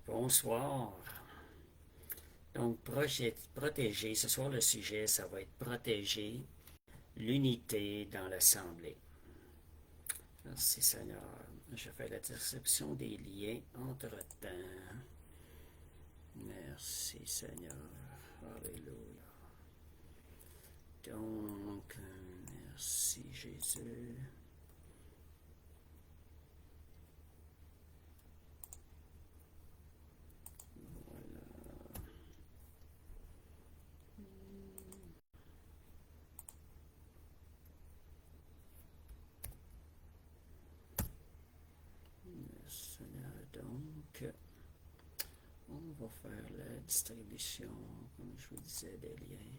Bonsoir. Donc, protéger, ce soir le sujet, ça va être protéger l'unité dans l'Assemblée. Merci Seigneur. Je fais la description des liens entre-temps. Merci Seigneur. Alléluia. Donc, merci Jésus. Seigneur, donc, on va faire la distribution, comme je vous disais, des liens.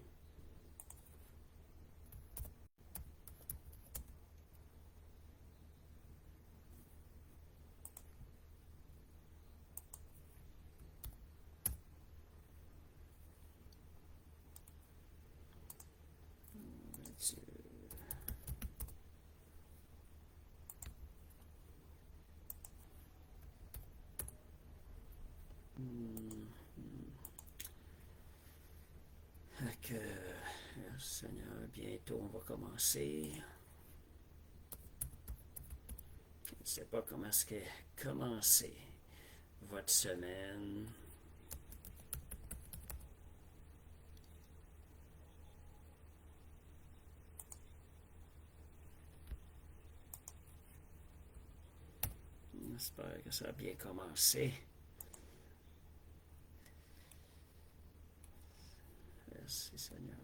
Dieu. Seigneur, bientôt on va commencer. Je ne sais pas comment est-ce que commencer votre semaine. J'espère que ça a bien commencé. Merci Seigneur.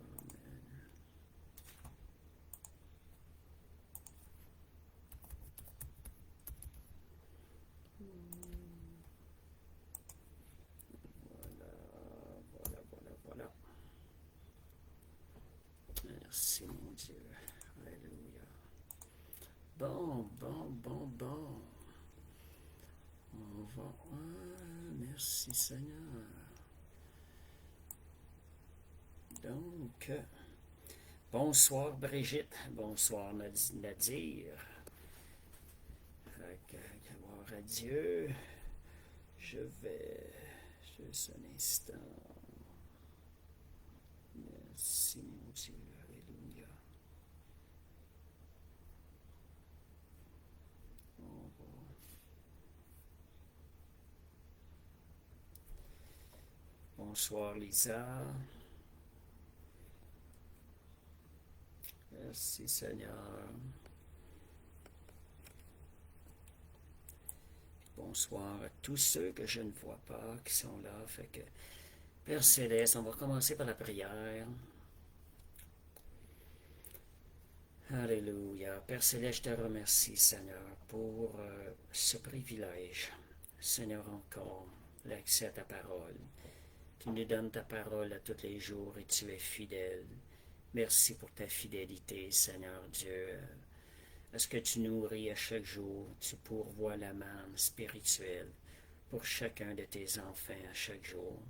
Voilà. Merci mon Dieu. Alléluia. Bon. On va. Merci Seigneur. Donc, bonsoir Brigitte. Bonsoir Nadir. Gloire à Dieu. Je vais juste un instant. Merci mon Dieu. Alléluia. Bonsoir Lisa. Merci Seigneur. Bonsoir à tous ceux que je ne vois pas qui sont là. Fait que, Père Céleste, on va commencer par la prière. Alléluia. Père Céleste, je te remercie, Seigneur, pour ce privilège. Seigneur, encore, l'accès à ta parole. Tu nous donnes ta parole à tous les jours et tu es fidèle. Merci pour ta fidélité, Seigneur Dieu. Est-ce que tu nourris à chaque jour, tu pourvois la manne spirituelle pour chacun de tes enfants à chaque jour.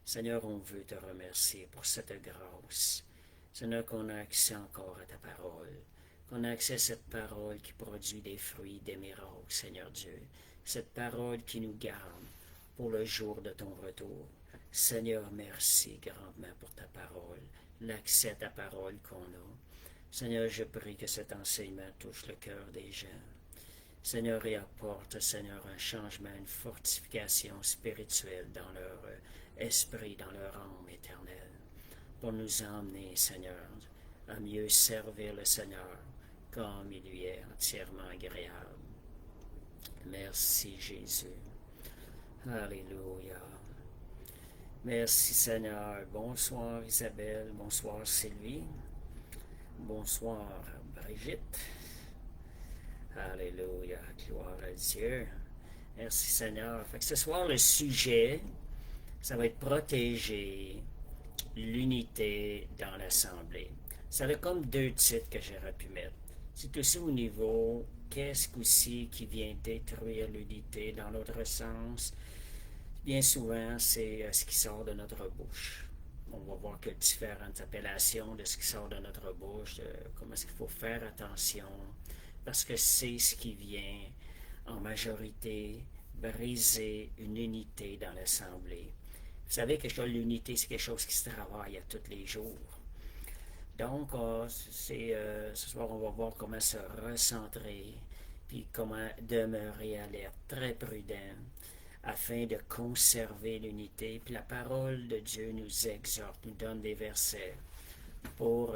Seigneur, on veut te remercier pour cette grâce. Seigneur, qu'on a accès encore à ta parole, qu'on a accès à cette parole qui produit des fruits, des miracles, Seigneur Dieu. Cette parole qui nous garde pour le jour de ton retour. Seigneur, merci grandement pour ta parole, l'accès à ta parole qu'on a. Seigneur, je prie que cet enseignement touche le cœur des gens. Seigneur, et apporte, Seigneur, un changement, une fortification spirituelle dans leur esprit, dans leur âme éternelle, pour nous emmener, Seigneur, à mieux servir le Seigneur comme il lui est entièrement agréable. Merci, Jésus. Alléluia. Merci, Seigneur. Bonsoir, Isabelle. Bonsoir, Sylvie. Bonsoir, Brigitte. Alléluia, gloire à Dieu. Merci Seigneur. Fait que ce soir, le sujet, ça va être protéger l'unité dans l'Assemblée. Ça a comme deux titres que j'aurais pu mettre. C'est aussi au niveau, qu'est-ce qu'aussi qui vient détruire l'unité dans l'autre sens. Bien souvent, c'est ce qui sort de notre bouche. On va voir que différentes appellations de ce qui sort de notre bouche, comment est-ce qu'il faut faire attention, parce que c'est ce qui vient en majorité briser une unité dans l'Assemblée. Vous savez que l'unité, c'est quelque chose qui se travaille à tous les jours. Donc, ce soir, on va voir comment se recentrer, puis comment demeurer alerte, très prudent, afin de conserver l'unité. Puis la parole de Dieu nous exhorte, nous donne des versets pour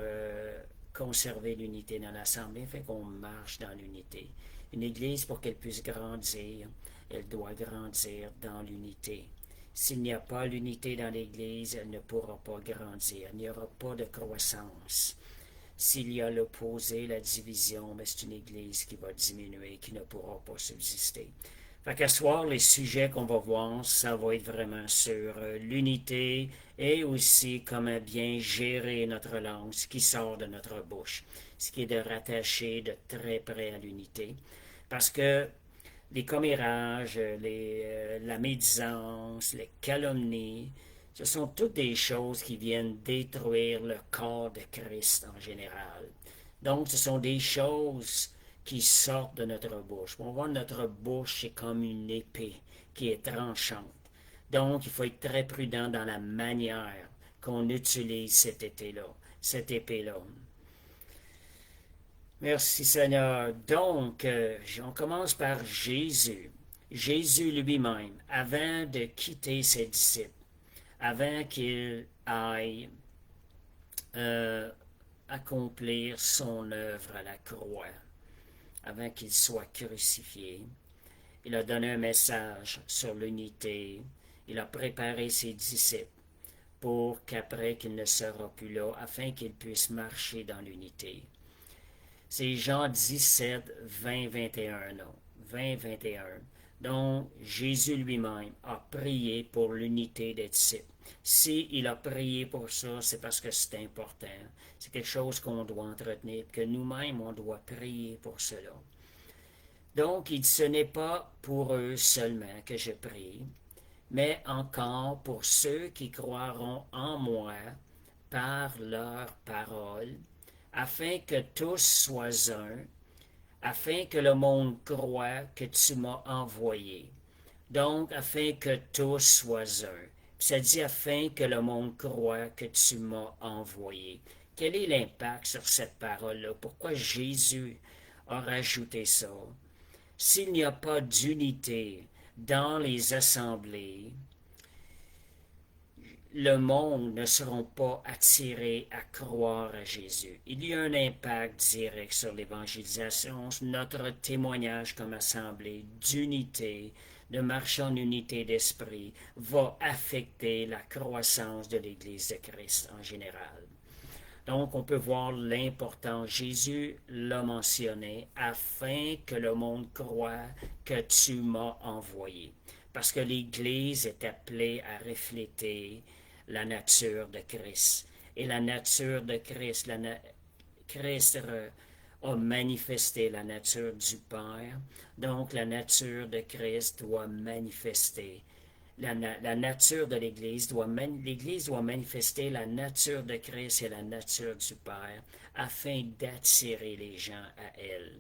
conserver l'unité dans l'Assemblée, afin qu'on marche dans l'unité. Une Église, pour qu'elle puisse grandir, elle doit grandir dans l'unité. S'il n'y a pas l'unité dans l'Église, elle ne pourra pas grandir. Il n'y aura pas de croissance. S'il y a l'opposé, la division, mais c'est une Église qui va diminuer, qui ne pourra pas subsister. Fait qu'à soir, les sujets qu'on va voir, ça va être vraiment sur l'unité et aussi comment bien gérer notre langue, ce qui sort de notre bouche, ce qui est de rattacher de très près à l'unité. Parce que les commérages, la médisance, les calomnies, ce sont toutes des choses qui viennent détruire le corps de Christ en général. Donc, ce sont des choses qui sortent de notre bouche. On voit notre bouche, c'est comme une épée qui est tranchante. Donc, il faut être très prudent dans la manière qu'on utilise cette épée-là. Merci Seigneur. Donc, on commence par Jésus. Jésus lui-même, avant de quitter ses disciples, avant qu'il aille accomplir son œuvre à la croix, avant qu'il soit crucifié, il a donné un message sur l'unité. Il a préparé ses disciples pour qu'après qu'il ne sera plus là, afin qu'ils puissent marcher dans l'unité. C'est Jean 17, 20, 21, non, 20, 21. Donc, Jésus lui-même a prié pour l'unité des disciples. S'il a prié pour ça, c'est parce que c'est important. C'est quelque chose qu'on doit entretenir, que nous-mêmes, on doit prier pour cela. Donc, ce n'est pas pour eux seulement que je prie, mais encore pour ceux qui croiront en moi par leur parole, afin que tous soient un, afin que le monde croie que tu m'as envoyé. Donc, afin que tous soient un. Puis ça dit afin que le monde croie que tu m'as envoyé. Quel est l'impact sur cette parole-là? Pourquoi Jésus a rajouté ça? S'il n'y a pas d'unité dans les assemblées, le monde ne seront pas attirés à croire à Jésus. Il y a un impact direct sur l'évangélisation, notre témoignage comme assemblée d'unité, de marcher en unité d'esprit, va affecter la croissance de l'Église de Christ en général. Donc, on peut voir l'importance. Jésus l'a mentionné, afin que le monde croie que tu m'as envoyé. Parce que l'Église est appelée à refléter la nature de Christ. Et la nature de Christ, Christ a manifesté la nature du Père. Donc, la nature de Christ doit manifester. La nature de l'Église l'Église doit manifester la nature de Christ et la nature du Père afin d'attirer les gens à elle.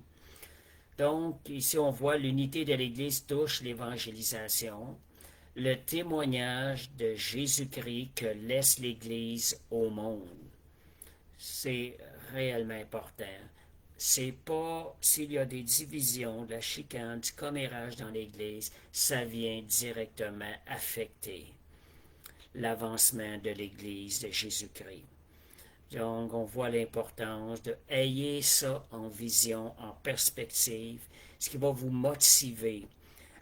Donc, ici, on voit l'unité de l'Église touche l'évangélisation, le témoignage de Jésus-Christ que laisse l'Église au monde. C'est réellement important. C'est pas s'il y a des divisions, de la chicane, du commérage dans l'Église, ça vient directement affecter l'avancement de l'Église de Jésus-Christ. Donc, on voit l'importance de ayez ça en vision, en perspective, ce qui va vous motiver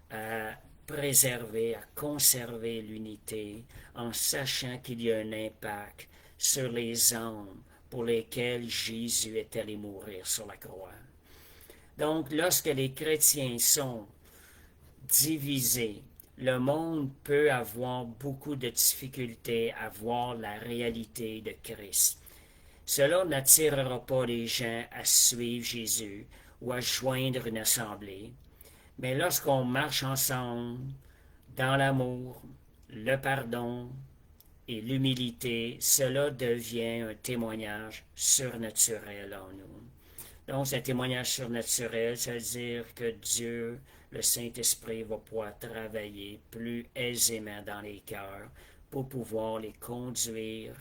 à préserver, à conserver l'unité, en sachant qu'il y a un impact sur les âmes pour lesquelles Jésus est allé mourir sur la croix. Donc, lorsque les chrétiens sont divisés, le monde peut avoir beaucoup de difficultés à voir la réalité de Christ. Cela n'attirera pas les gens à suivre Jésus ou à joindre une assemblée. Mais lorsqu'on marche ensemble dans l'amour, le pardon et l'humilité, cela devient un témoignage surnaturel en nous. Donc, ce témoignage surnaturel, ça veut dire que Dieu le Saint-Esprit va pouvoir travailler plus aisément dans les cœurs pour pouvoir les conduire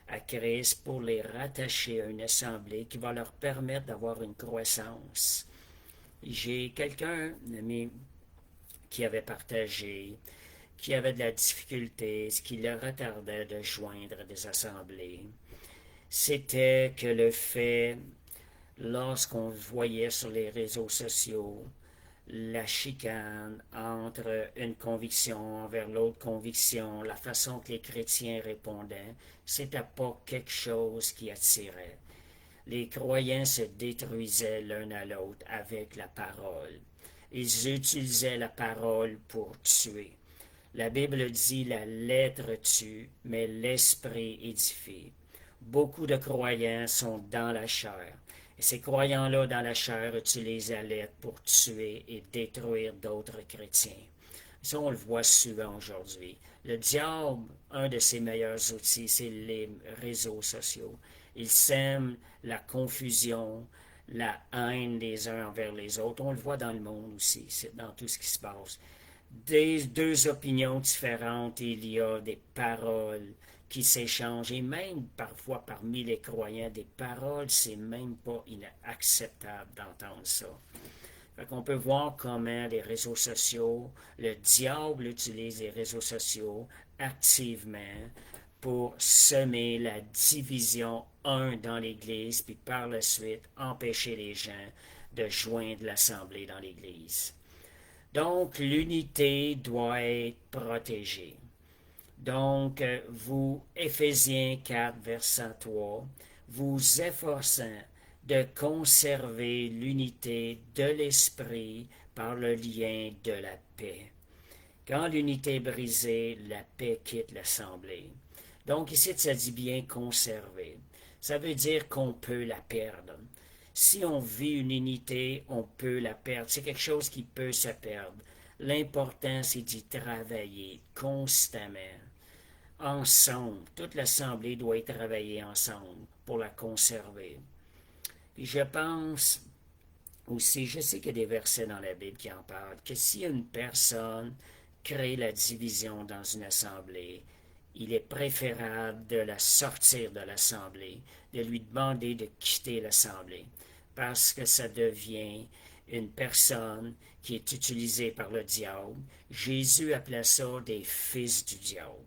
à Christ, pour les rattacher à une assemblée qui va leur permettre d'avoir une croissance. J'ai quelqu'un, un ami, qui avait partagé, qui avait de la difficulté, ce qui le retardait de joindre des assemblées, c'était que le fait, lorsqu'on voyait sur les réseaux sociaux, la chicane entre une conviction envers l'autre conviction, la façon que les chrétiens répondaient, c'était pas quelque chose qui attirait. Les croyants se détruisaient l'un à l'autre avec la parole. Ils utilisaient la parole pour tuer. La Bible dit la lettre tue, mais l'esprit édifie. Beaucoup de croyants sont dans la chair. Et ces croyants-là dans la chair utilisent la lettre pour tuer et détruire d'autres chrétiens. Ça, on le voit souvent aujourd'hui. Le diable, un de ses meilleurs outils, c'est les réseaux sociaux. Il sème la confusion, la haine des uns envers les autres. On le voit dans le monde aussi, c'est dans tout ce qui se passe. Des deux opinions différentes, il y a des paroles qui s'échangent, et même parfois parmi les croyants, des paroles, c'est même pas inacceptable d'entendre ça. Fait qu'on peut voir comment les réseaux sociaux, le diable utilise les réseaux sociaux activement pour semer la division, dans l'Église, puis par la suite empêcher les gens de joindre l'Assemblée dans l'Église. Donc, l'unité doit être protégée. Donc, vous, Éphésiens 4, verset 3, vous efforçant de conserver l'unité de l'esprit par le lien de la paix. Quand l'unité est brisée, la paix quitte l'assemblée. Donc, ici, ça dit bien conserver. Ça veut dire qu'on peut la perdre. Si on vit une unité, on peut la perdre. C'est quelque chose qui peut se perdre. L'important, c'est d'y travailler constamment, ensemble. Toute l'Assemblée doit y travailler ensemble pour la conserver. Puis je pense aussi, je sais qu'il y a des versets dans la Bible qui en parlent, que si une personne crée la division dans une assemblée, il est préférable de la sortir de l'assemblée, de lui demander de quitter l'assemblée, parce que ça devient une personne qui est utilisée par le diable. Jésus appelait ça des fils du diable,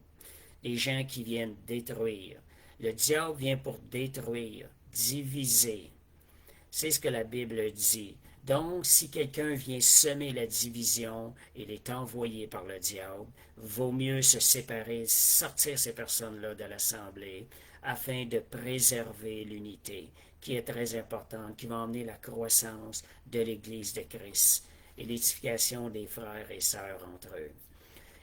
des gens qui viennent détruire. Le diable vient pour détruire, diviser. C'est ce que la Bible dit. Donc, si quelqu'un vient semer la division, il est envoyé par le diable. Vaut mieux se séparer, sortir ces personnes-là de l'Assemblée, afin de préserver l'unité, qui est très importante, qui va emmener la croissance de l'Église de Christ et l'édification des frères et sœurs entre eux.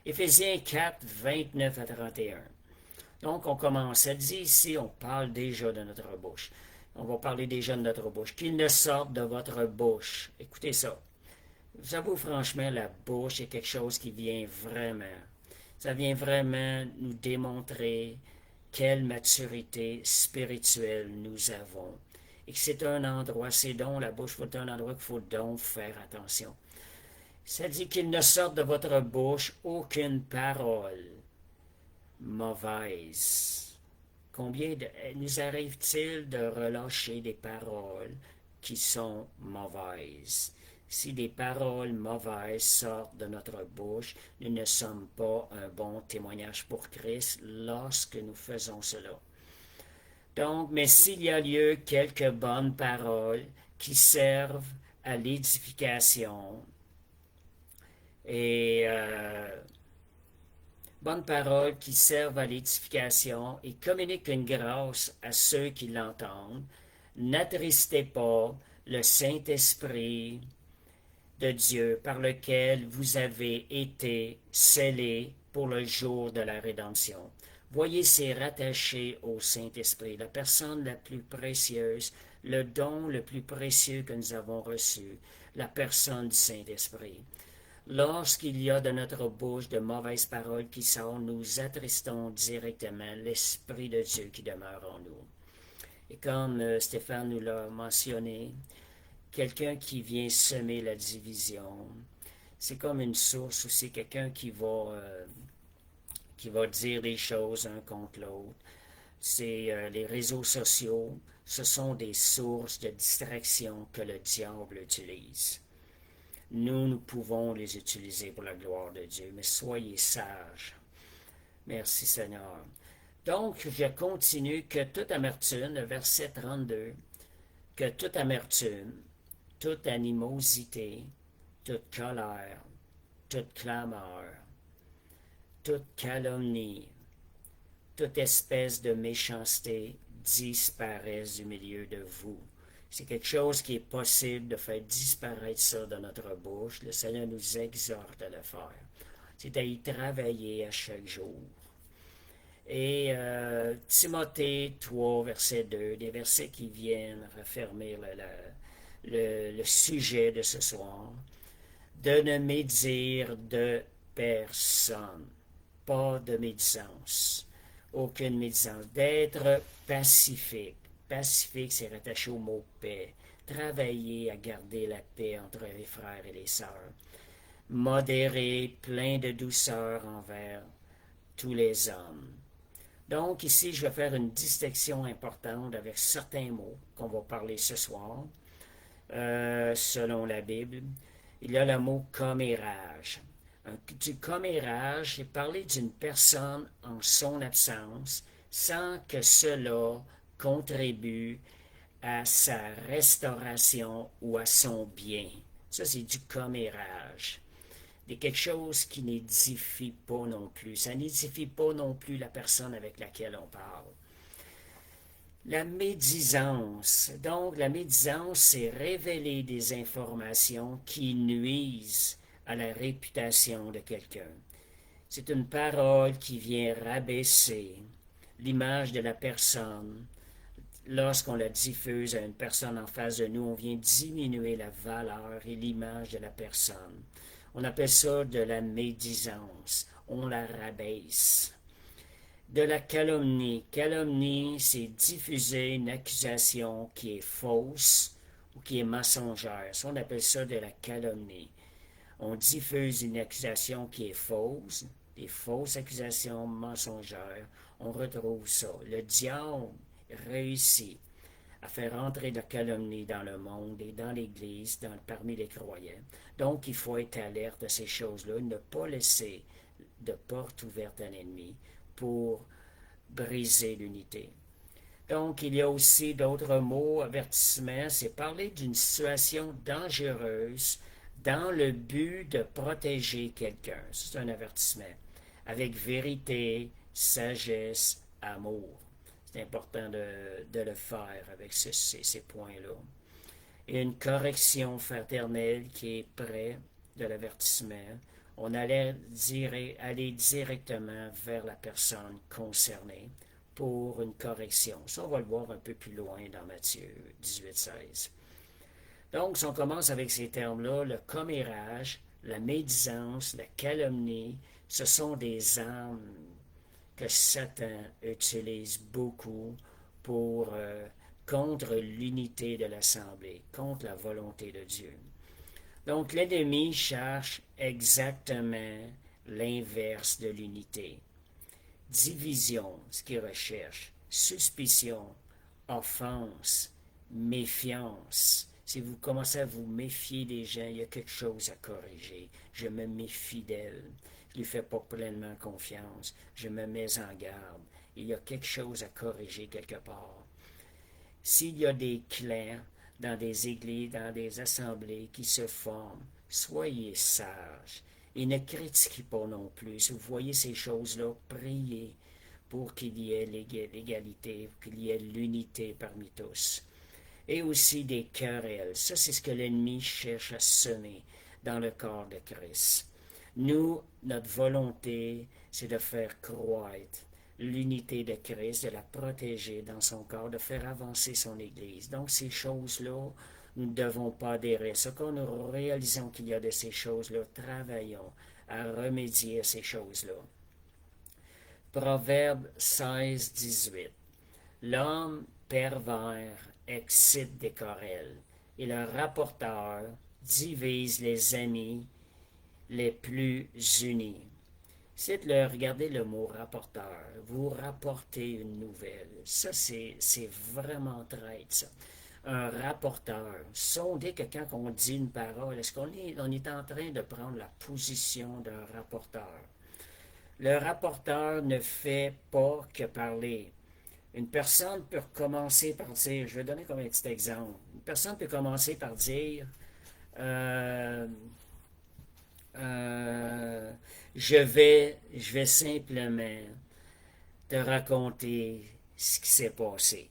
Éphésiens 4, 29 à 31. Donc, on commence. Ça dit ici, on parle déjà de notre bouche. On va parler déjà de notre bouche. Qu'il ne sorte de votre bouche. Écoutez ça. J'avoue franchement, la bouche est quelque chose qui vient vraiment. Ça vient vraiment nous démontrer quelle maturité spirituelle nous avons. Et que c'est un endroit, c'est donc la bouche, c'est un endroit qu'il faut donc faire attention. Ça dit qu'il ne sorte de votre bouche aucune parole mauvaise. Combien nous arrive-t-il de relâcher des paroles qui sont mauvaises? Si des paroles mauvaises sortent de notre bouche, nous ne sommes pas un bon témoignage pour Christ lorsque nous faisons cela. Donc, mais s'il y a lieu quelques bonnes paroles qui servent à l'édification et bonnes paroles qui servent à l'édification et communiquent une grâce à ceux qui l'entendent, n'attristez pas le Saint-Esprit de Dieu par lequel vous avez été scellés pour le jour de la rédemption. Voyez, c'est rattaché au Saint-Esprit, la personne la plus précieuse, le don le plus précieux que nous avons reçu, la personne du Saint-Esprit. Lorsqu'il y a de notre bouche de mauvaises paroles qui sortent, nous attristons directement l'Esprit de Dieu qui demeure en nous. Et comme Stéphane nous l'a mentionné, quelqu'un qui vient semer la division, c'est comme une source aussi, quelqu'un qui va dire des choses un contre l'autre. C'est les réseaux sociaux, ce sont des sources de distraction que le diable utilise. Nous pouvons les utiliser pour la gloire de Dieu, mais soyez sages. Merci Seigneur. Donc, je continue que toute amertume, le verset 32, que toute amertume, toute animosité, toute colère, toute clameur, toute calomnie, toute espèce de méchanceté disparaisse du milieu de vous. C'est quelque chose qui est possible de faire disparaître ça de notre bouche. Le Seigneur nous exhorte à le faire. C'est à y travailler à chaque jour. Et Timothée 3, verset 2, des versets qui viennent raffermir le sujet de ce soir. De ne médire de personne, pas de médisance, aucune médisance, d'être pacifique. Pacifique, c'est rattaché au mot paix. Travailler à garder la paix entre les frères et les sœurs. Modéré, plein de douceur envers tous les hommes. Donc ici, je vais faire une distinction importante avec certains mots qu'on va parler ce soir, selon la Bible. Il y a le mot commérage. Du commérage, c'est parler d'une personne en son absence sans que cela contribue à sa restauration ou à son bien. Ça, c'est du commérage. C'est quelque chose qui n'édifie pas non plus. Ça n'édifie pas non plus la personne avec laquelle on parle. La médisance. Donc, la médisance, c'est révéler des informations qui nuisent à la réputation de quelqu'un. C'est une parole qui vient rabaisser l'image de la personne. Lorsqu'on la diffuse à une personne en face de nous, on vient diminuer la valeur et l'image de la personne. On appelle ça de la médisance. On la rabaisse. De la calomnie. Calomnie, c'est diffuser une accusation qui est fausse ou qui est mensongère. Ça, on appelle ça de la calomnie. On diffuse une accusation qui est fausse, des fausses accusations mensongères. On retrouve ça. Le diable réussit à faire entrer de la calomnie dans le monde et dans l'Église, parmi les croyants. Donc, il faut être alerte à ces choses-là, ne pas laisser de porte ouverte à l'ennemi pour briser l'unité. Donc, il y a aussi d'autres mots, avertissement, c'est parler d'une situation dangereuse dans le but de protéger quelqu'un. C'est un avertissement. Avec vérité, sagesse, amour. C'est important de le faire avec ces points-là. Et une correction fraternelle qui est près de l'avertissement. On allait aller directement vers la personne concernée pour une correction. Ça, on va le voir un peu plus loin dans Matthieu 18-16. Donc, si on commence avec ces termes-là, le commérage, la médisance, la calomnie, ce sont des armes que Satan utilise beaucoup contre l'unité de l'Assemblée, contre la volonté de Dieu. Donc, l'ennemi cherche exactement l'inverse de l'unité. Division, ce qu'il recherche. Suspicion, offense, méfiance. Si vous commencez à vous méfier des gens, il y a quelque chose à corriger. Je me méfie d'elle. Je ne lui fais pas pleinement confiance. Je me mets en garde. Il y a quelque chose à corriger quelque part. S'il y a des clans dans des églises, dans des assemblées qui se forment, soyez sages et ne critiquez pas non plus. Si vous voyez ces choses-là, priez pour qu'il y ait l'égalité, qu'il y ait l'unité parmi tous. Et aussi des querelles. Ça, c'est ce que l'ennemi cherche à semer dans le corps de Christ. Nous, notre volonté, c'est de faire croître l'unité de Christ, de la protéger dans son corps, de faire avancer son Église. Donc, ces choses-là, nous ne devons pas adhérer. Ce que nous réalisons qu'il y a de ces choses-là, travaillons à remédier à ces choses-là. Proverbe 16-18. L'homme pervers excite des querelles, et le rapporteur divise les amis les plus unis. C'est de regarder le mot rapporteur. Vous rapportez une nouvelle. Ça, c'est vraiment traite, ça. Un rapporteur. Sondez que quand on dit une parole, est-ce on est en train de prendre la position d'un rapporteur? Le rapporteur ne fait pas que parler. Une personne peut commencer par dire, je vais donner comme un petit exemple, une personne peut commencer par dire, euh, euh, je vais simplement te raconter ce qui s'est passé.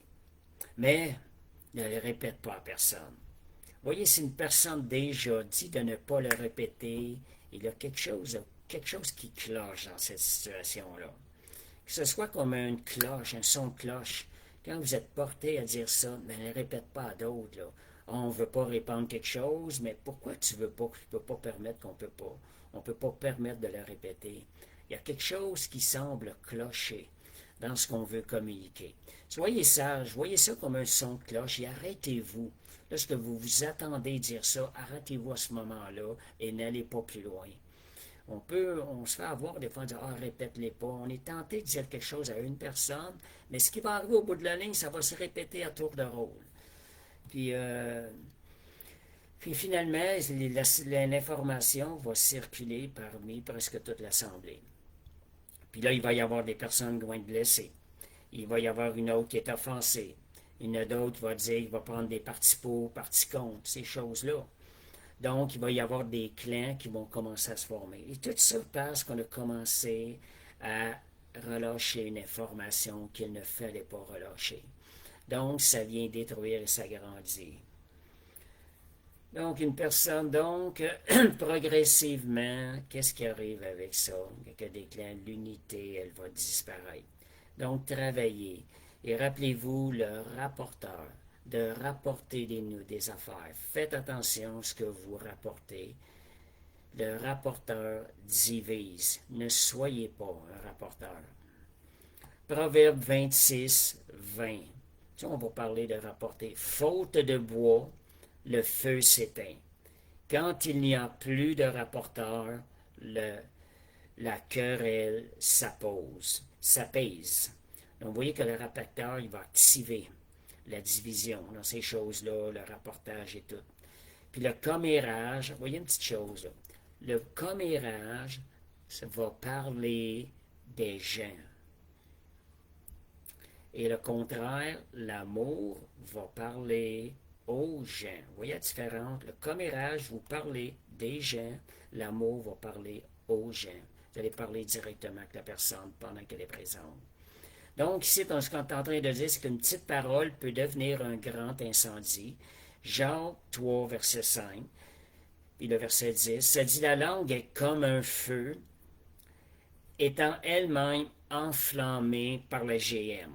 Mais ne le répète pas à personne. Voyez, si une personne déjà dit de ne pas le répéter, il y a quelque chose qui cloche dans cette situation-là. Que ce soit comme une cloche, un son de cloche. Quand vous êtes porté à dire ça, mais ne le répète pas à d'autres. Là. On ne veut pas répandre quelque chose, mais pourquoi tu veux pas, tu peux pas permettre qu'on peut pas? On ne peut pas permettre de le répéter. Il y a quelque chose qui semble clocher dans ce qu'on veut communiquer. Soyez sage, voyez ça comme un son de cloche et arrêtez-vous. Lorsque vous vous attendez dire ça, arrêtez-vous à ce moment-là et n'allez pas plus loin. On se fait avoir des fois, on dit, ah, répète-les pas. On est tenté de dire quelque chose à une personne, mais ce qui va arriver au bout de la ligne, ça va se répéter à tour de rôle. Puis, puis finalement, l'information va circuler parmi presque toute l'Assemblée. Puis là, il va y avoir des personnes qui vont être blessées. Il va y avoir une autre qui est offensée. Une autre va dire, il va prendre des partis pour, partis contre, ces choses-là. Donc, il va y avoir des clans qui vont commencer à se former. Et tout ça parce qu'on a commencé à relâcher une information qu'il ne fallait pas relâcher. Donc, ça vient détruire et s'agrandir. Donc, une personne, donc, progressivement, qu'est-ce qui arrive avec ça? Que des clans, l'unité, elle va disparaître. Donc, travaillez. Et rappelez-vous le rapporteur, de rapporter des affaires. Faites attention à ce que vous rapportez. Le rapporteur divise. Ne soyez pas un rapporteur. Proverbe 26, 20. Ça, on va parler de rapporter. Faute de bois, le feu s'éteint. Quand il n'y a plus de rapporteur, la querelle s'apaise. Donc, vous voyez que le rapporteur, il va activer la division dans ces choses-là, le rapportage et tout. Puis le commérage, vous voyez une petite chose, là. Le commérage, ça va parler des gens. Et le contraire, l'amour va parler aux gens. Vous voyez la différence? Le commérage, vous parlez des gens, l'amour va parler aux gens. Vous allez parler directement avec la personne pendant qu'elle est présente. Donc, ici, ce qu'on est en train de dire, c'est qu'une petite parole peut devenir un grand incendie. Jean 3, verset 5, puis le verset 10, ça dit, la langue est comme un feu, étant elle-même enflammée par le GM.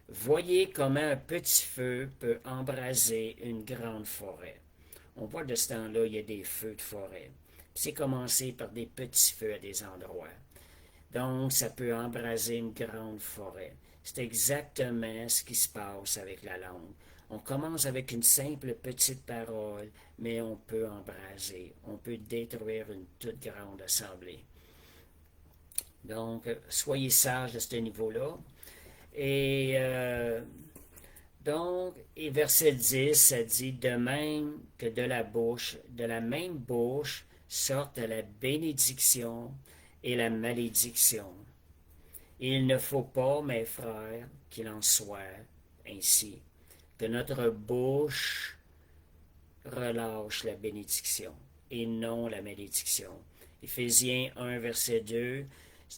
Voyez comment un petit feu peut embraser une grande forêt. On voit de ce temps-là, il y a des feux de forêt. C'est commencé par des petits feux à des endroits. Donc, ça peut embraser une grande forêt. C'est exactement ce qui se passe avec la langue. On commence avec une simple petite parole, mais on peut embraser, on peut détruire une toute grande assemblée. Donc, soyez sages à ce niveau-là. Et donc, et verset 10, ça dit, de même que de la même bouche sortent la bénédiction et la malédiction. Il ne faut pas, mes frères, qu'il en soit ainsi, que notre bouche relâche la bénédiction et non la malédiction. Éphésiens 1, verset 2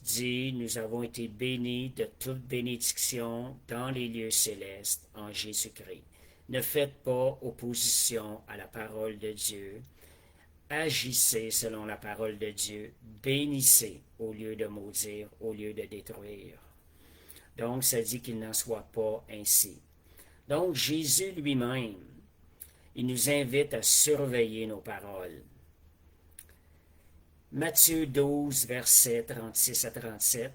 dit, nous avons été bénis de toute bénédiction dans les lieux célestes en Jésus-Christ. Ne faites pas opposition à la parole de Dieu. Agissez selon la parole de Dieu. Bénissez au lieu de maudire, au lieu de détruire. Donc, ça dit qu'il n'en soit pas ainsi. Donc, Jésus lui-même, il nous invite à surveiller nos paroles. Matthieu 12, versets 36 à 37,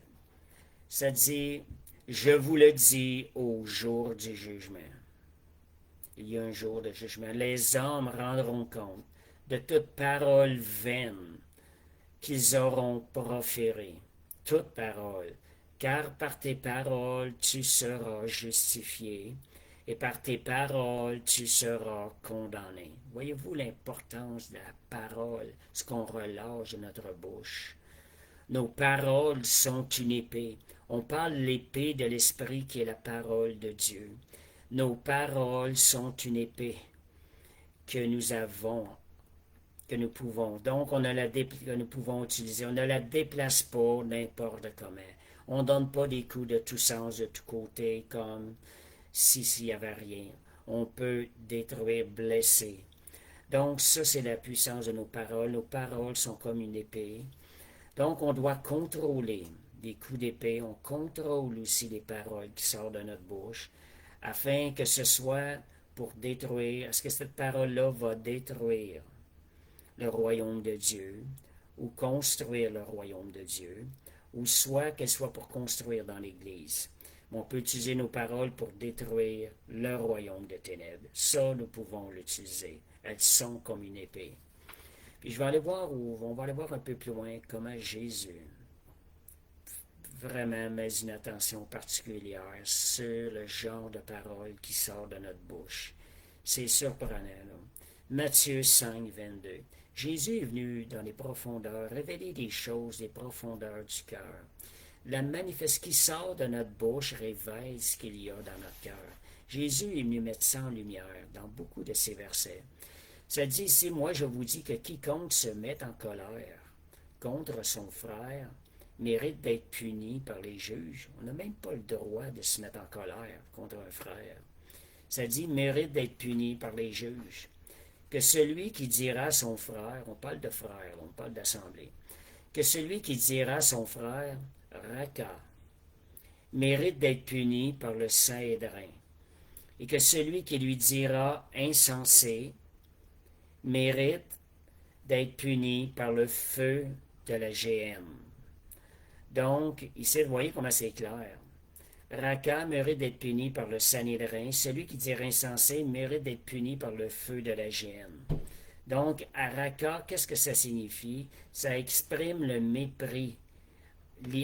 ça dit, je vous le dis au jour du jugement. Il y a un jour de jugement. Les hommes rendront compte de toute parole vaine qu'ils auront proférées. Toute parole. Car par tes paroles tu seras justifié, et par tes paroles tu seras condamné. Voyez-vous l'importance de la parole, ce qu'on relâche de notre bouche. Nos paroles sont une épée. On parle de l'épée de l'Esprit qui est la parole de Dieu. Nos paroles sont une épée que nous avons, que nous pouvons. Donc, que nous pouvons utiliser. On ne la déplace pas n'importe comment. On ne donne pas des coups de tous sens, de tous côtés, comme s'il n'y avait rien. On peut détruire, blesser. Donc, ça, c'est la puissance de nos paroles. Nos paroles sont comme une épée. Donc, on doit contrôler les coups d'épée. On contrôle aussi les paroles qui sortent de notre bouche, afin que ce soit pour détruire. Est-ce que cette parole-là va détruire le royaume de Dieu ou construire le royaume de Dieu, ou soit qu'elle soit pour construire dans l'Église? On peut utiliser nos paroles pour détruire le royaume de ténèbres. Ça, nous pouvons l'utiliser. Elles sont comme une épée. Puis on va aller voir un peu plus loin comment Jésus vraiment met une attention particulière sur le genre de paroles qui sort de notre bouche. C'est surprenant, là. Matthieu 5, 22. Jésus est venu dans les profondeurs révéler des choses des profondeurs du cœur. La manifeste qui sort de notre bouche révèle ce qu'il y a dans notre cœur. Jésus est venu mettre ça en lumière dans beaucoup de ces versets. Ça dit ici, moi je vous dis que quiconque se met en colère contre son frère mérite d'être puni par les juges. On n'a même pas le droit de se mettre en colère contre un frère. Ça dit mérite d'être puni par les juges. Que celui qui dira à son frère, on parle de frère, on parle d'assemblée, que celui qui dira à son frère, Raka, mérite d'être puni par le Saint-Hédrin, et que celui qui lui dira insensé mérite d'être puni par le feu de la GM. Donc, ici, vous voyez comment c'est clair. Raka mérite d'être puni par le Sanhédrin. Celui qui dit insensé mérite d'être puni par le feu de la GM. Donc, à Raka, qu'est-ce que ça signifie? Ça exprime le mépris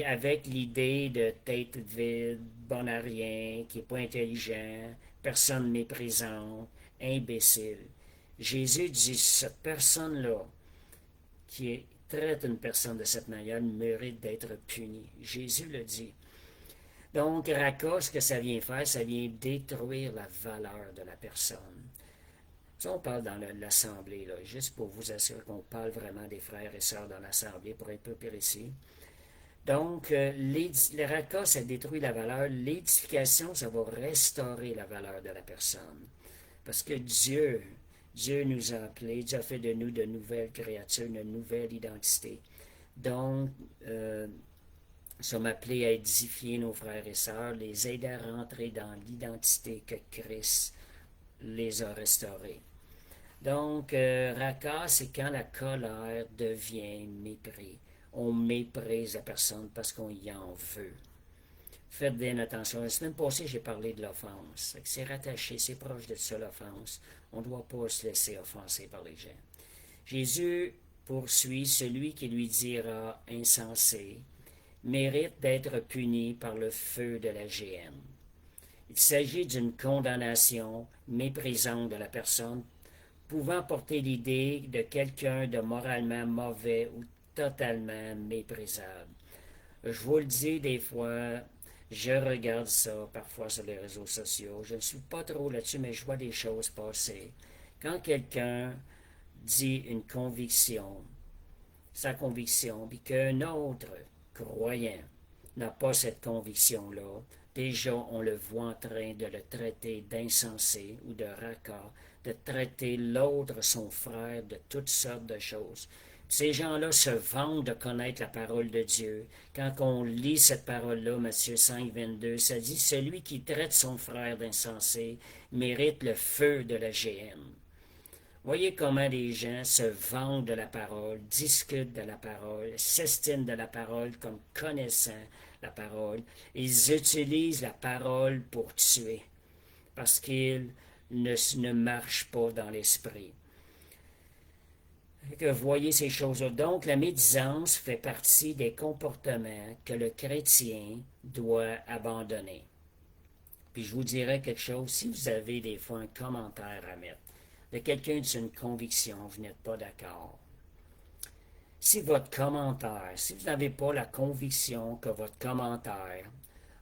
avec l'idée de tête vide, bon à rien, qui n'est pas intelligent, personne méprisante, imbécile. Jésus dit, cette personne-là, qui traite une personne de cette manière, mérite d'être punie. Jésus le dit. Donc, Raka, ce que ça vient faire, ça vient détruire la valeur de la personne. Ça, on parle dans l'assemblée, là, juste pour vous assurer qu'on parle vraiment des frères et sœurs dans l'assemblée, pour être peu précis. Donc, le Raka, ça détruit la valeur. L'édification, ça va restaurer la valeur de la personne. Parce que Dieu nous a appelés, Dieu a fait de nous de nouvelles créatures, une nouvelle identité. Donc, sommes appelés à édifier nos frères et sœurs, les aider à rentrer dans l'identité que Christ les a restaurés. Donc, Raka, c'est quand la colère devient mépris. On méprise la personne parce qu'on y en veut. Faites bien attention. La semaine passée, j'ai parlé de l'offense. C'est rattaché, c'est proche de ça, l'offense. On ne doit pas se laisser offenser par les gens. Jésus poursuit celui qui lui dira insensé, mérite d'être puni par le feu de la GM. Il s'agit d'une condamnation méprisante de la personne, pouvant porter l'idée de quelqu'un de moralement mauvais ou totalement méprisable. Je vous le dis des fois, je regarde ça parfois sur les réseaux sociaux. Je ne suis pas trop là-dessus, mais je vois des choses passer. Quand quelqu'un dit une conviction, sa conviction, puis qu'un autre croyant n'a pas cette conviction-là, déjà on le voit en train de le traiter d'insensé ou de raccord, de traiter l'autre, son frère, de toutes sortes de choses. Ces gens-là se vantent de connaître la parole de Dieu. Quand on lit cette parole-là, Matthieu 5, 22, ça dit « Celui qui traite son frère d'insensé mérite le feu de la GM. » Voyez comment les gens se vantent de la parole, discutent de la parole, s'estiment de la parole comme connaissant la parole. Ils utilisent la parole pour tuer parce qu'ils ne marchent pas dans l'esprit. que vous voyez ces choses-là. Donc, la médisance fait partie des comportements que le chrétien doit abandonner. Puis je vous dirais quelque chose, si vous avez des fois un commentaire à mettre de quelqu'un d'une conviction, vous n'êtes pas d'accord. Si votre commentaire, si vous n'avez pas la conviction que votre commentaire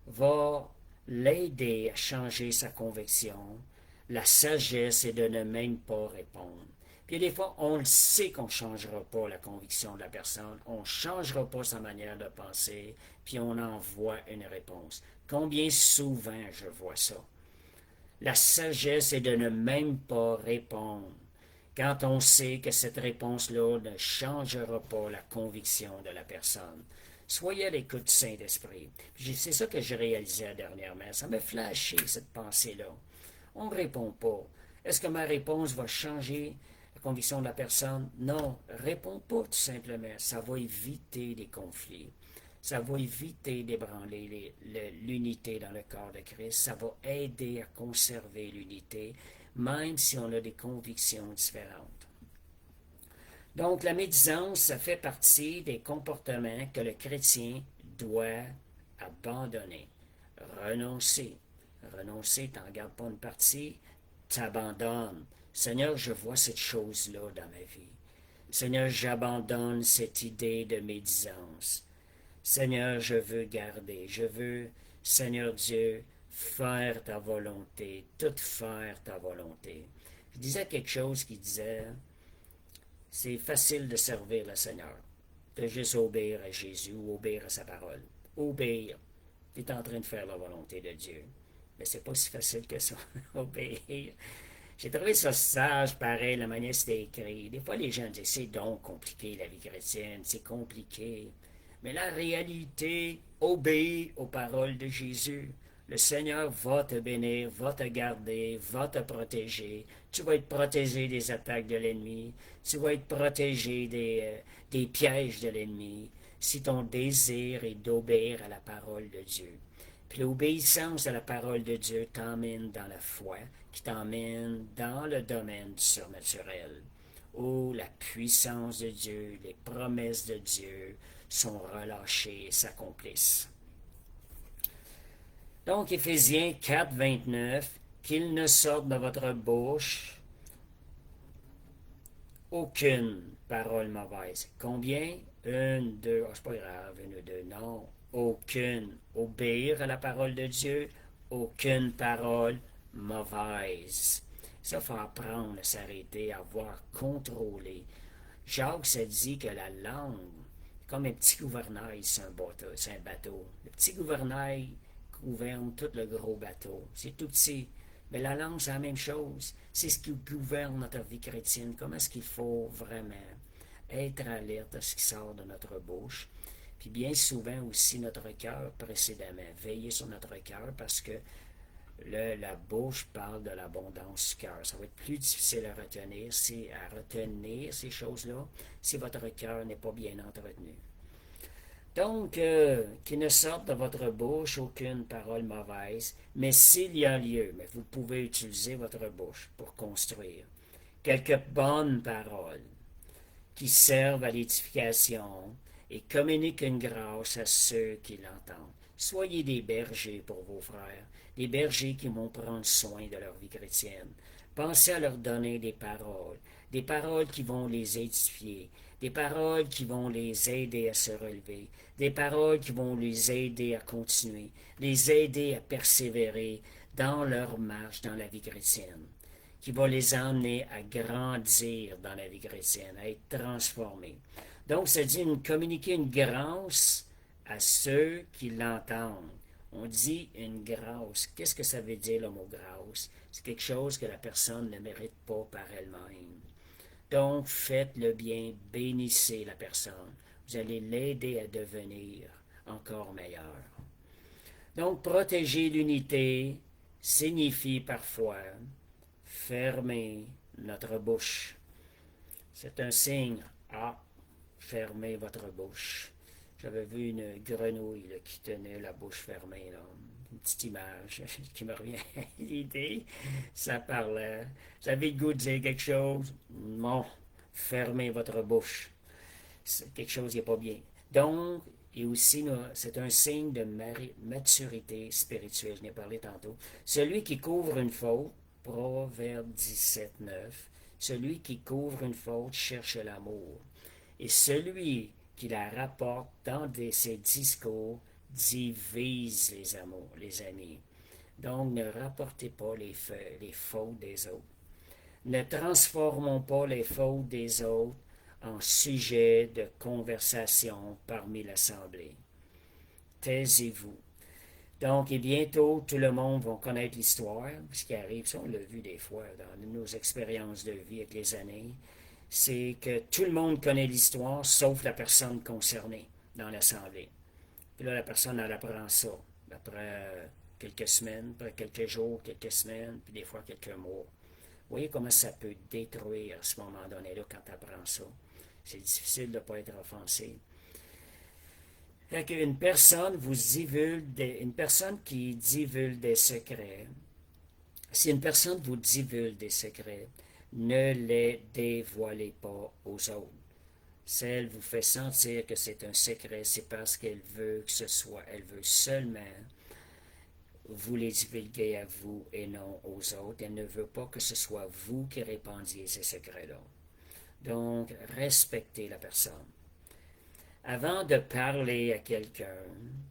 va l'aider à changer sa conviction, la sagesse est de ne même pas répondre. Puis des fois, on le sait qu'on ne changera pas la conviction de la personne, on ne changera pas sa manière de penser, puis on envoie une réponse. Combien souvent je vois ça? La sagesse est de ne même pas répondre quand on sait que cette réponse-là ne changera pas la conviction de la personne. Soyez à l'écoute du Saint-Esprit. C'est ça que j'ai réalisé dernièrement. Ça m'a flashé, cette pensée-là. On ne répond pas. Est-ce que ma réponse va changer la conviction de la personne? Non, réponds pas tout simplement. Ça va éviter des conflits. Ça va éviter d'ébranler l'unité dans le corps de Christ. Ça va aider à conserver l'unité, même si on a des convictions différentes. Donc, la médisance, ça fait partie des comportements que le chrétien doit abandonner, renoncer. Renoncer, tu n'en gardes pas une partie, tu abandonnes. Seigneur, je vois cette chose-là dans ma vie. Seigneur, j'abandonne cette idée de médisance. Seigneur, je veux garder, je veux, Seigneur Dieu, faire ta volonté, tout faire ta volonté. Je disais quelque chose qui disait, c'est facile de servir le Seigneur, de juste obéir à Jésus ou obéir à sa parole. Obéir, tu es en train de faire la volonté de Dieu. Mais c'est pas si facile que ça, obéir. J'ai trouvé ça sage, pareil, la manière c'était écrit. Des fois, les gens disent, c'est donc compliqué la vie chrétienne, c'est compliqué. Mais la réalité, obéis aux paroles de Jésus. Le Seigneur va te bénir, va te garder, va te protéger. Tu vas être protégé des attaques de l'ennemi. Tu vas être protégé des pièges de l'ennemi. Si ton désir est d'obéir à la parole de Dieu. Puis l'obéissance à la parole de Dieu t'emmène dans la foi, qui t'emmène dans le domaine du surnaturel, où la puissance de Dieu, les promesses de Dieu sont relâchées et s'accomplissent. Donc, Éphésiens 4, 29, qu'il ne sorte de votre bouche aucune parole mauvaise. Combien? Une, deux, oh, c'est pas grave, une ou deux, non. Aucune. Obéir à la parole de Dieu, aucune parole mauvaise. Ça, il faut apprendre à s'arrêter, à voir contrôler. Jacques, ça dit que la langue, comme un petit gouvernail, c'est un bateau. Le petit gouvernail gouverne tout le gros bateau. C'est tout petit. Mais la langue, c'est la même chose. C'est ce qui gouverne notre vie chrétienne. Comment est-ce qu'il faut vraiment être alerte à ce qui sort de notre bouche. Puis bien souvent aussi notre cœur précédemment. Veiller sur notre cœur parce que la bouche parle de l'abondance du cœur. Ça va être plus difficile à retenir ces choses-là si votre cœur n'est pas bien entretenu. Donc, qu'il ne sorte de votre bouche aucune parole mauvaise, mais s'il y a lieu, mais vous pouvez utiliser votre bouche pour construire quelques bonnes paroles qui servent à l'édification et communiquent une grâce à ceux qui l'entendent. Soyez des bergers pour vos frères, des bergers qui vont prendre soin de leur vie chrétienne. Pensez à leur donner des paroles qui vont les édifier, des paroles qui vont les aider à se relever, des paroles qui vont les aider à continuer, les aider à persévérer dans leur marche dans la vie chrétienne, qui va les emmener à grandir dans la vie chrétienne, à être transformés. Donc, ça dit communiquer une grâce à ceux qui l'entendent. On dit une grâce. Qu'est-ce que ça veut dire le mot grâce? C'est quelque chose que la personne ne mérite pas par elle-même. Donc, faites le bien, bénissez la personne. Vous allez l'aider à devenir encore meilleur. Donc, protéger l'unité signifie parfois fermer notre bouche. C'est un signe. Ah, fermez votre bouche. J'avais vu une grenouille là, qui tenait la bouche fermée. Là. Une petite image qui me revient à l'idée. Ça parlait. J'avais le goût de dire quelque chose. Non, fermez votre bouche. C'est quelque chose qui n'est pas bien. Donc, et aussi, c'est un signe de maturité spirituelle, je n'ai parlé tantôt. Celui qui couvre une faute, Proverbe 17, 9, celui qui couvre une faute cherche l'amour. Et celui qui la rapporte dans ses discours divise les amours, les amis. Donc, ne rapportez pas les fautes des autres. Ne transformons pas les fautes des autres en sujet de conversation parmi l'Assemblée. Taisez-vous. Donc, et bientôt, tout le monde va connaître l'histoire. Ce qui arrive, ça, on l'a vu des fois dans nos expériences de vie avec les années, c'est que tout le monde connaît l'histoire, sauf la personne concernée dans l'Assemblée. Puis là, la personne, elle apprend ça. Après quelques semaines, après quelques jours, quelques semaines, puis des fois quelques mois. Vous voyez comment ça peut détruire à ce moment donné-là quand tu apprends ça. C'est difficile de ne pas être offensé. Fait qu'une personne une personne qui divulgue des secrets, si une personne vous divulgue des secrets, ne les dévoilez pas aux autres. Si elle vous fait sentir que c'est un secret, c'est parce qu'elle veut que ce soit, elle veut seulement vous les divulguer à vous et non aux autres. Elle ne veut pas que ce soit vous qui répandiez ces secrets-là. Donc, respectez la personne. Avant de parler à quelqu'un,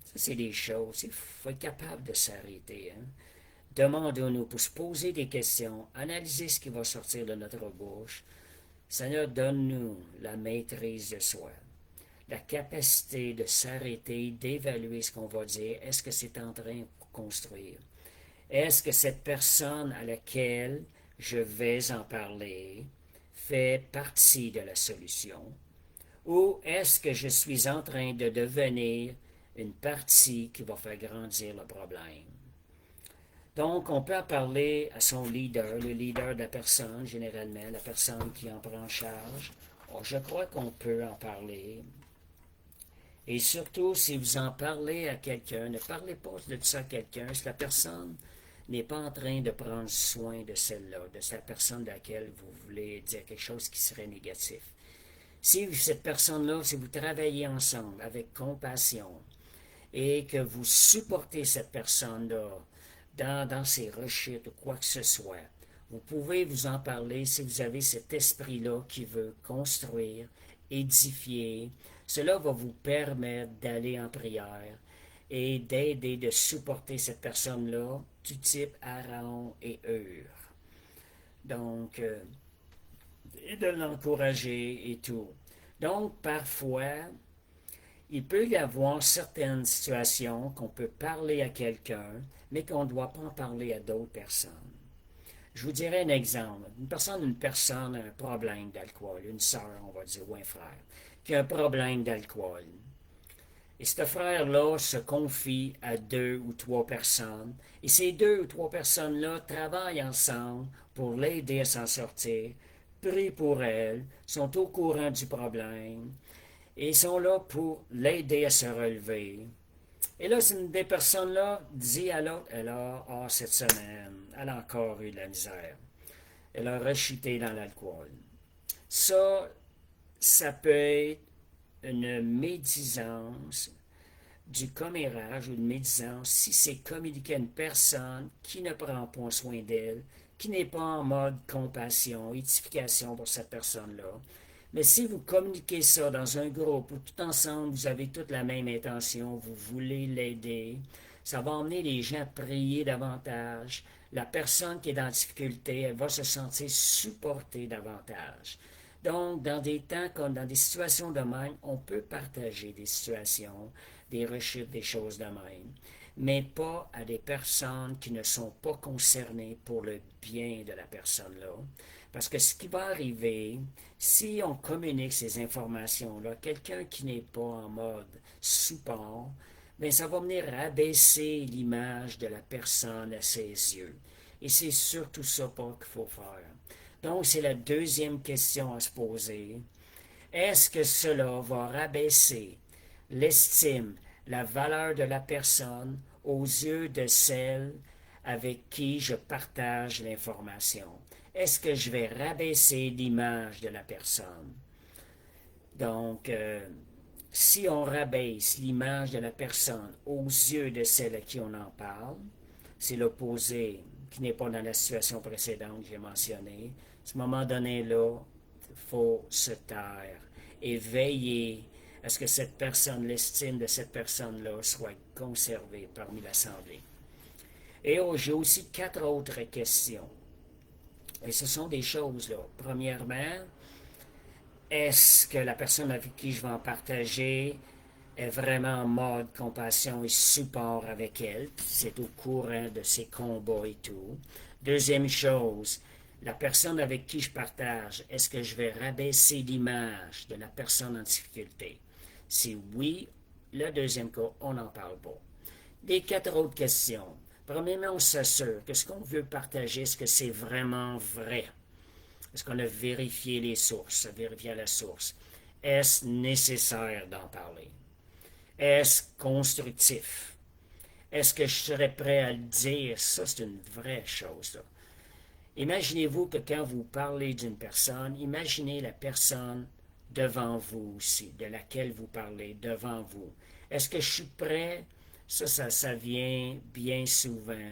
ça c'est des choses, il faut être capable de s'arrêter. Hein? Demandons-nous pour se poser des questions, analyser ce qui va sortir de notre bouche. Seigneur, donne-nous la maîtrise de soi, la capacité de s'arrêter, d'évaluer ce qu'on va dire. Est-ce que c'est en train de construire? Est-ce que cette personne à laquelle je vais en parler fait partie de la solution? Ou est-ce que je suis en train de devenir une partie qui va faire grandir le problème? Donc, on peut en parler à son leader, le leader de la personne, généralement, la personne qui en prend en charge. Oh, je crois qu'on peut en parler. Et surtout, si vous en parlez à quelqu'un, ne parlez pas de ça à quelqu'un si la personne n'est pas en train de prendre soin de celle-là, de cette personne à laquelle vous voulez dire quelque chose qui serait négatif. Si cette personne-là, si vous travaillez ensemble avec compassion et que vous supportez cette personne-là dans ses rechutes ou quoi que ce soit, vous pouvez vous en parler si vous avez cet esprit-là qui veut construire, édifier. Cela va vous permettre d'aller en prière et d'aider, de supporter cette personne-là du type Aaron et Hur. Donc, et de l'encourager et tout. Donc, parfois, il peut y avoir certaines situations qu'on peut parler à quelqu'un, mais qu'on ne doit pas en parler à d'autres personnes. Je vous dirai un exemple. Une personne a un problème d'alcool, une sœur, on va dire, ou un frère, qui a un problème d'alcool. Et ce frère-là se confie à 2 ou 3 personnes. Et ces 2 ou 3 personnes-là travaillent ensemble pour l'aider à s'en sortir, prient pour elle, sont au courant du problème et sont là pour l'aider à se relever. Et là, une des personnes-là dit à l'autre, cette semaine, elle a encore eu de la misère. Elle a rechuté dans l'alcool. Ça peut être une médisance du commérage ou une médisance si c'est communiqué à une personne qui ne prend pas soin d'elle, qui n'est pas en mode compassion, édification pour cette personne-là. Mais si vous communiquez ça dans un groupe où tout ensemble vous avez toute la même intention, vous voulez l'aider, ça va emmener les gens à prier davantage. La personne qui est dans la difficulté, elle va se sentir supportée davantage. Donc, dans des temps comme dans des situations de même, on peut partager des situations, des rechutes, des choses de même, mais pas à des personnes qui ne sont pas concernées pour le bien de la personne-là. Parce que ce qui va arriver, si on communique ces informations-là, quelqu'un qui n'est pas en mode support, bien, ça va venir rabaisser l'image de la personne à ses yeux. Et c'est surtout ça pas qu'il faut faire. Donc, c'est la deuxième question à se poser. Est-ce que cela va rabaisser l'estime, la valeur de la personne aux yeux de celle avec qui je partage l'information? Est-ce que je vais rabaisser l'image de la personne? Donc, si on rabaisse l'image de la personne aux yeux de celle à qui on en parle, c'est l'opposé qui n'est pas dans la situation précédente que j'ai mentionnée. À ce moment donné-là, il faut se taire et veiller à ce que cette personne, l'estime de cette personne-là, soit conservée parmi l'Assemblée. Et j'ai aussi 4 autres questions. Et ce sont des choses, là. Premièrement, est-ce que la personne avec qui je vais en partager est vraiment en mode compassion et support avec elle, c'est au courant de ses combats et tout. Deuxième chose, la personne avec qui je partage, est-ce que je vais rabaisser l'image de la personne en difficulté? Si oui, le deuxième cas, on n'en parle pas. Les 4 autres questions. Premièrement, on s'assure que ce qu'on veut partager, est-ce que c'est vraiment vrai? Est-ce qu'on a vérifié les sources, vérifié la source? Est-ce nécessaire d'en parler? Est-ce constructif? Est-ce que je serais prêt à le dire? Ça, c'est une vraie chose, là. Imaginez-vous que quand vous parlez d'une personne, imaginez la personne devant vous aussi, de laquelle vous parlez, devant vous. Est-ce que je suis prêt? Ça vient bien souvent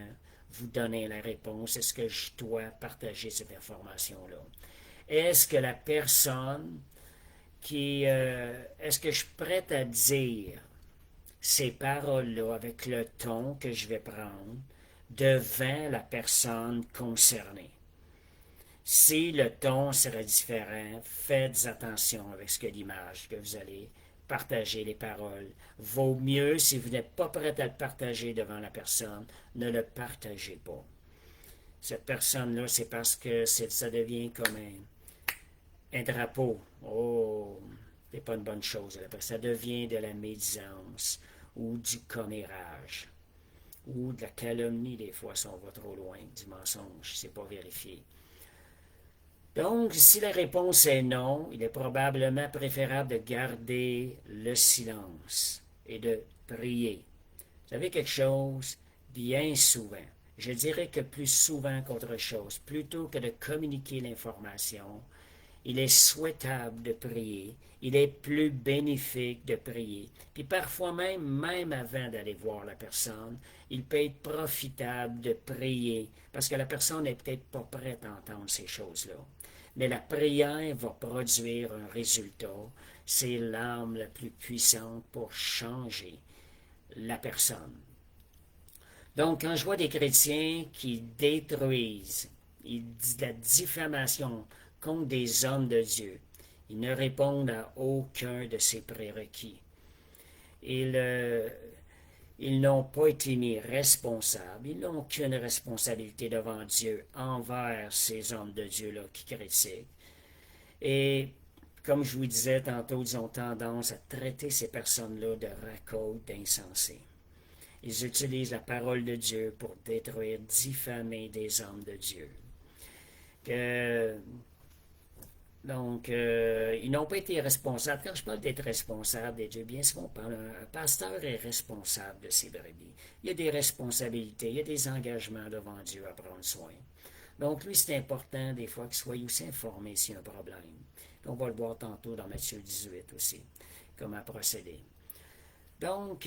vous donner la réponse. Est-ce que je dois partager cette information-là? Est-ce que la personne est-ce que je suis prête à dire ces paroles-là avec le ton que je vais prendre devant la personne concernée? Si le ton serait différent, faites attention avec ce que l'image que vous allez partager, les paroles. Vaut mieux, si vous n'êtes pas prêt à le partager devant la personne, ne le partagez pas. Cette personne-là, c'est parce que ça devient comme un drapeau. Oh, c'est pas une bonne chose. Ça devient de la médisance ou du commérage ou de la calomnie des fois si on va trop loin, du mensonge, c'est pas vérifié. Donc, si la réponse est non, il est probablement préférable de garder le silence et de prier. Vous savez quelque chose? Bien souvent, je dirais que plus souvent qu'autre chose, plutôt que de communiquer l'information, il est souhaitable de prier, il est plus bénéfique de prier. Puis parfois même avant d'aller voir la personne, il peut être profitable de prier, parce que la personne n'est peut-être pas prête à entendre ces choses-là. Mais la prière va produire un résultat. C'est l'arme la plus puissante pour changer la personne. Donc, quand je vois des chrétiens qui détruisent, ils disent de la diffamation contre des hommes de Dieu, ils ne répondent à aucun de ces prérequis. Ils n'ont pas été mis responsables, ils n'ont aucune responsabilité devant Dieu envers ces hommes de Dieu-là qui critiquent. Et comme je vous disais tantôt, ils ont tendance à traiter ces personnes-là de racottes, d'insensés. Ils utilisent la parole de Dieu pour détruire, diffamer des hommes de Dieu. Donc, ils n'ont pas été responsables. Quand je parle d'être responsable des Dieu, bien souvent, on parle, un pasteur est responsable de ses brebis. Il y a des responsabilités, il y a des engagements devant Dieu à prendre soin. Donc, lui, c'est important, des fois, qu'il soit aussi informé s'il y a un problème. On va le voir tantôt dans Matthieu 18 aussi, comment procéder. Donc,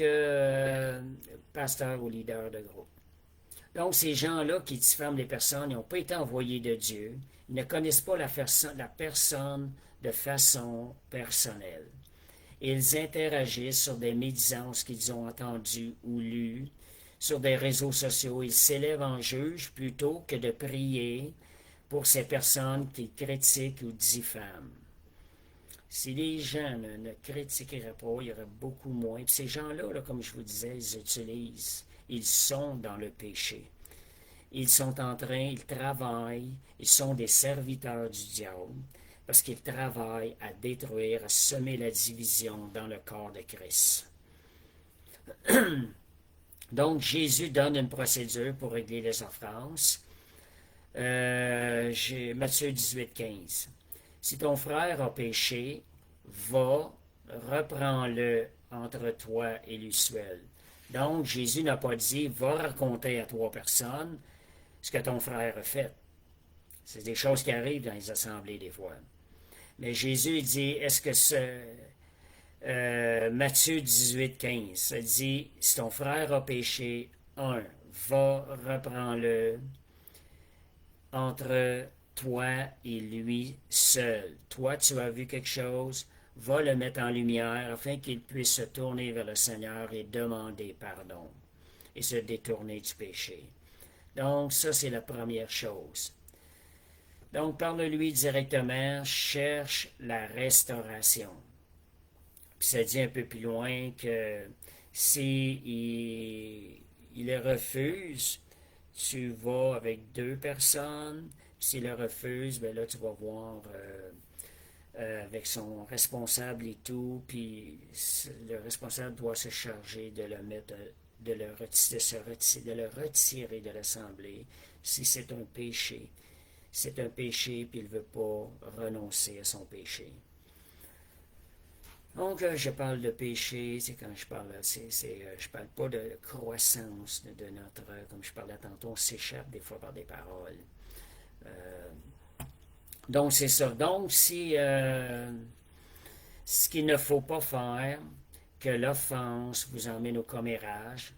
pasteur ou leader de groupe. Donc, ces gens-là qui diffament les personnes, ils n'ont pas été envoyés de Dieu. Ils ne connaissent pas la personne de façon personnelle. Ils interagissent sur des médisances qu'ils ont entendues ou lues, sur des réseaux sociaux. Ils s'élèvent en juge plutôt que de prier pour ces personnes qu'ils critiquent ou diffament. Si les gens ne critiqueraient pas, il y aurait beaucoup moins. Puis ces gens-là, comme je vous disais, ils sont dans le péché. Ils sont en train, ils travaillent, ils sont des serviteurs du diable, parce qu'ils travaillent à détruire, à semer la division dans le corps de Christ. Donc, Jésus donne une procédure pour régler les offenses. Matthieu 18, 15. Si ton frère a péché, va, reprends-le entre toi et l'usuel. Donc, Jésus n'a pas dit, va raconter à 3 personnes ce que ton frère a fait. C'est des choses qui arrivent dans les assemblées des fois. Mais Jésus dit, est-ce que Matthieu 18, 15, ça dit, si ton frère a péché, va, reprends-le entre toi et lui seul. Toi, tu as vu quelque chose, va le mettre en lumière afin qu'il puisse se tourner vers le Seigneur et demander pardon et se détourner du péché. Donc, ça, c'est la première chose. Donc, parle-lui directement, cherche la restauration. Puis ça dit un peu plus loin que si il le refuse, tu vas avec 2 personnes. S'il le refuse, ben là, tu vas voir avec son responsable et tout. Puis le responsable doit se charger de le mettre, de le retirer de l'assemblée si c'est un péché. C'est un péché, puis il ne veut pas renoncer à son péché. Donc, je parle de péché, c'est quand je parle, je parle pas de croissance de notre, comme je parlais tantôt, on s'échappe des fois par des paroles. Euh, donc, c'est ça. Donc, si ce qu'il ne faut pas faire, que l'offense vous emmène au commérage,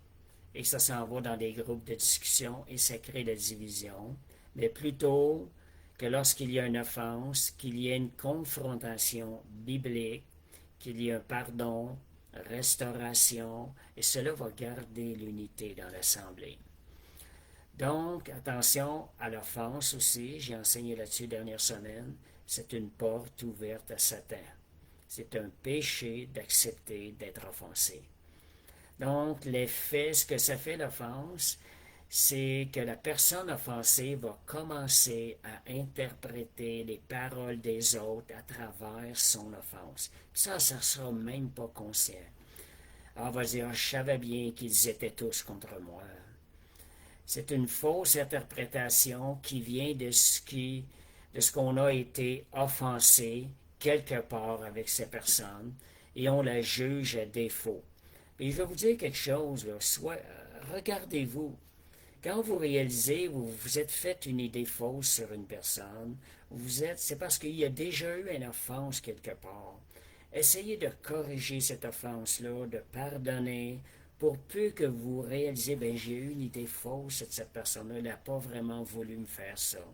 et que ça s'en va dans des groupes de discussion et ça crée de la division, mais plutôt que lorsqu'il y a une offense, qu'il y ait une confrontation biblique, qu'il y ait un pardon, restauration, et cela va garder l'unité dans l'Assemblée. Donc, attention à l'offense aussi, j'ai enseigné là-dessus dernière semaine, c'est une porte ouverte à Satan. C'est un péché d'accepter d'être offensé. Donc, l'effet, ce que ça fait l'offense, c'est que la personne offensée va commencer à interpréter les paroles des autres à travers son offense. Ça ne sera même pas conscient. Alors, on va dire, je savais bien qu'ils étaient tous contre moi. C'est une fausse interprétation qui vient de ce qu'on a été offensé quelque part avec ces personnes et on la juge à défaut. Et je vais vous dire quelque chose, là, regardez-vous. Quand vous réalisez, vous vous êtes fait une idée fausse sur une personne, c'est parce qu'il y a déjà eu une offense quelque part. Essayez de corriger cette offense-là, de pardonner, pour peu que vous réalisez, ben j'ai eu une idée fausse de cette personne-là, elle n'a pas vraiment voulu me faire ça.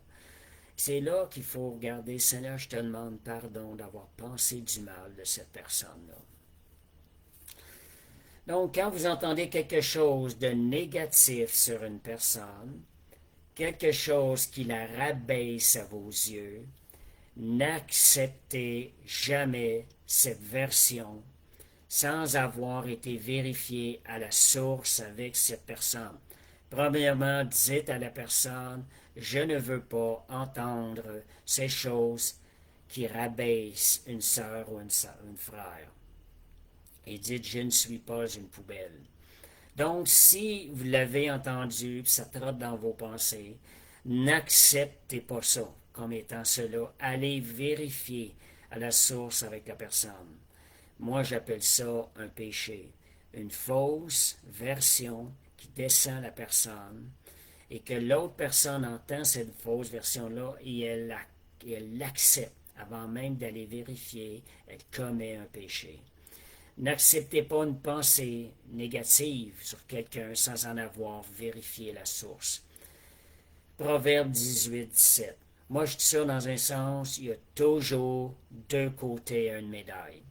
C'est là qu'il faut regarder, Seigneur, je te demande pardon d'avoir pensé du mal de cette personne-là. Donc, quand vous entendez quelque chose de négatif sur une personne, quelque chose qui la rabaisse à vos yeux, n'acceptez jamais cette version sans avoir été vérifié à la source avec cette personne. Premièrement, dites à la personne, je ne veux pas entendre ces choses qui rabaissent une sœur ou un frère. Et dites, je ne suis pas une poubelle. Donc, si vous l'avez entendu, puis ça trotte dans vos pensées, n'acceptez pas ça comme étant cela. Allez vérifier à la source avec la personne. Moi, j'appelle ça un péché. Une fausse version qui descend à la personne et que l'autre personne entend cette fausse version-là et elle l'accepte avant même d'aller vérifier, elle commet un péché. N'acceptez pas une pensée négative sur quelqu'un sans en avoir vérifié la source. Proverbe 18, 17. Moi, je dis ça dans un sens, il y a toujours 2 côtés à une médaille.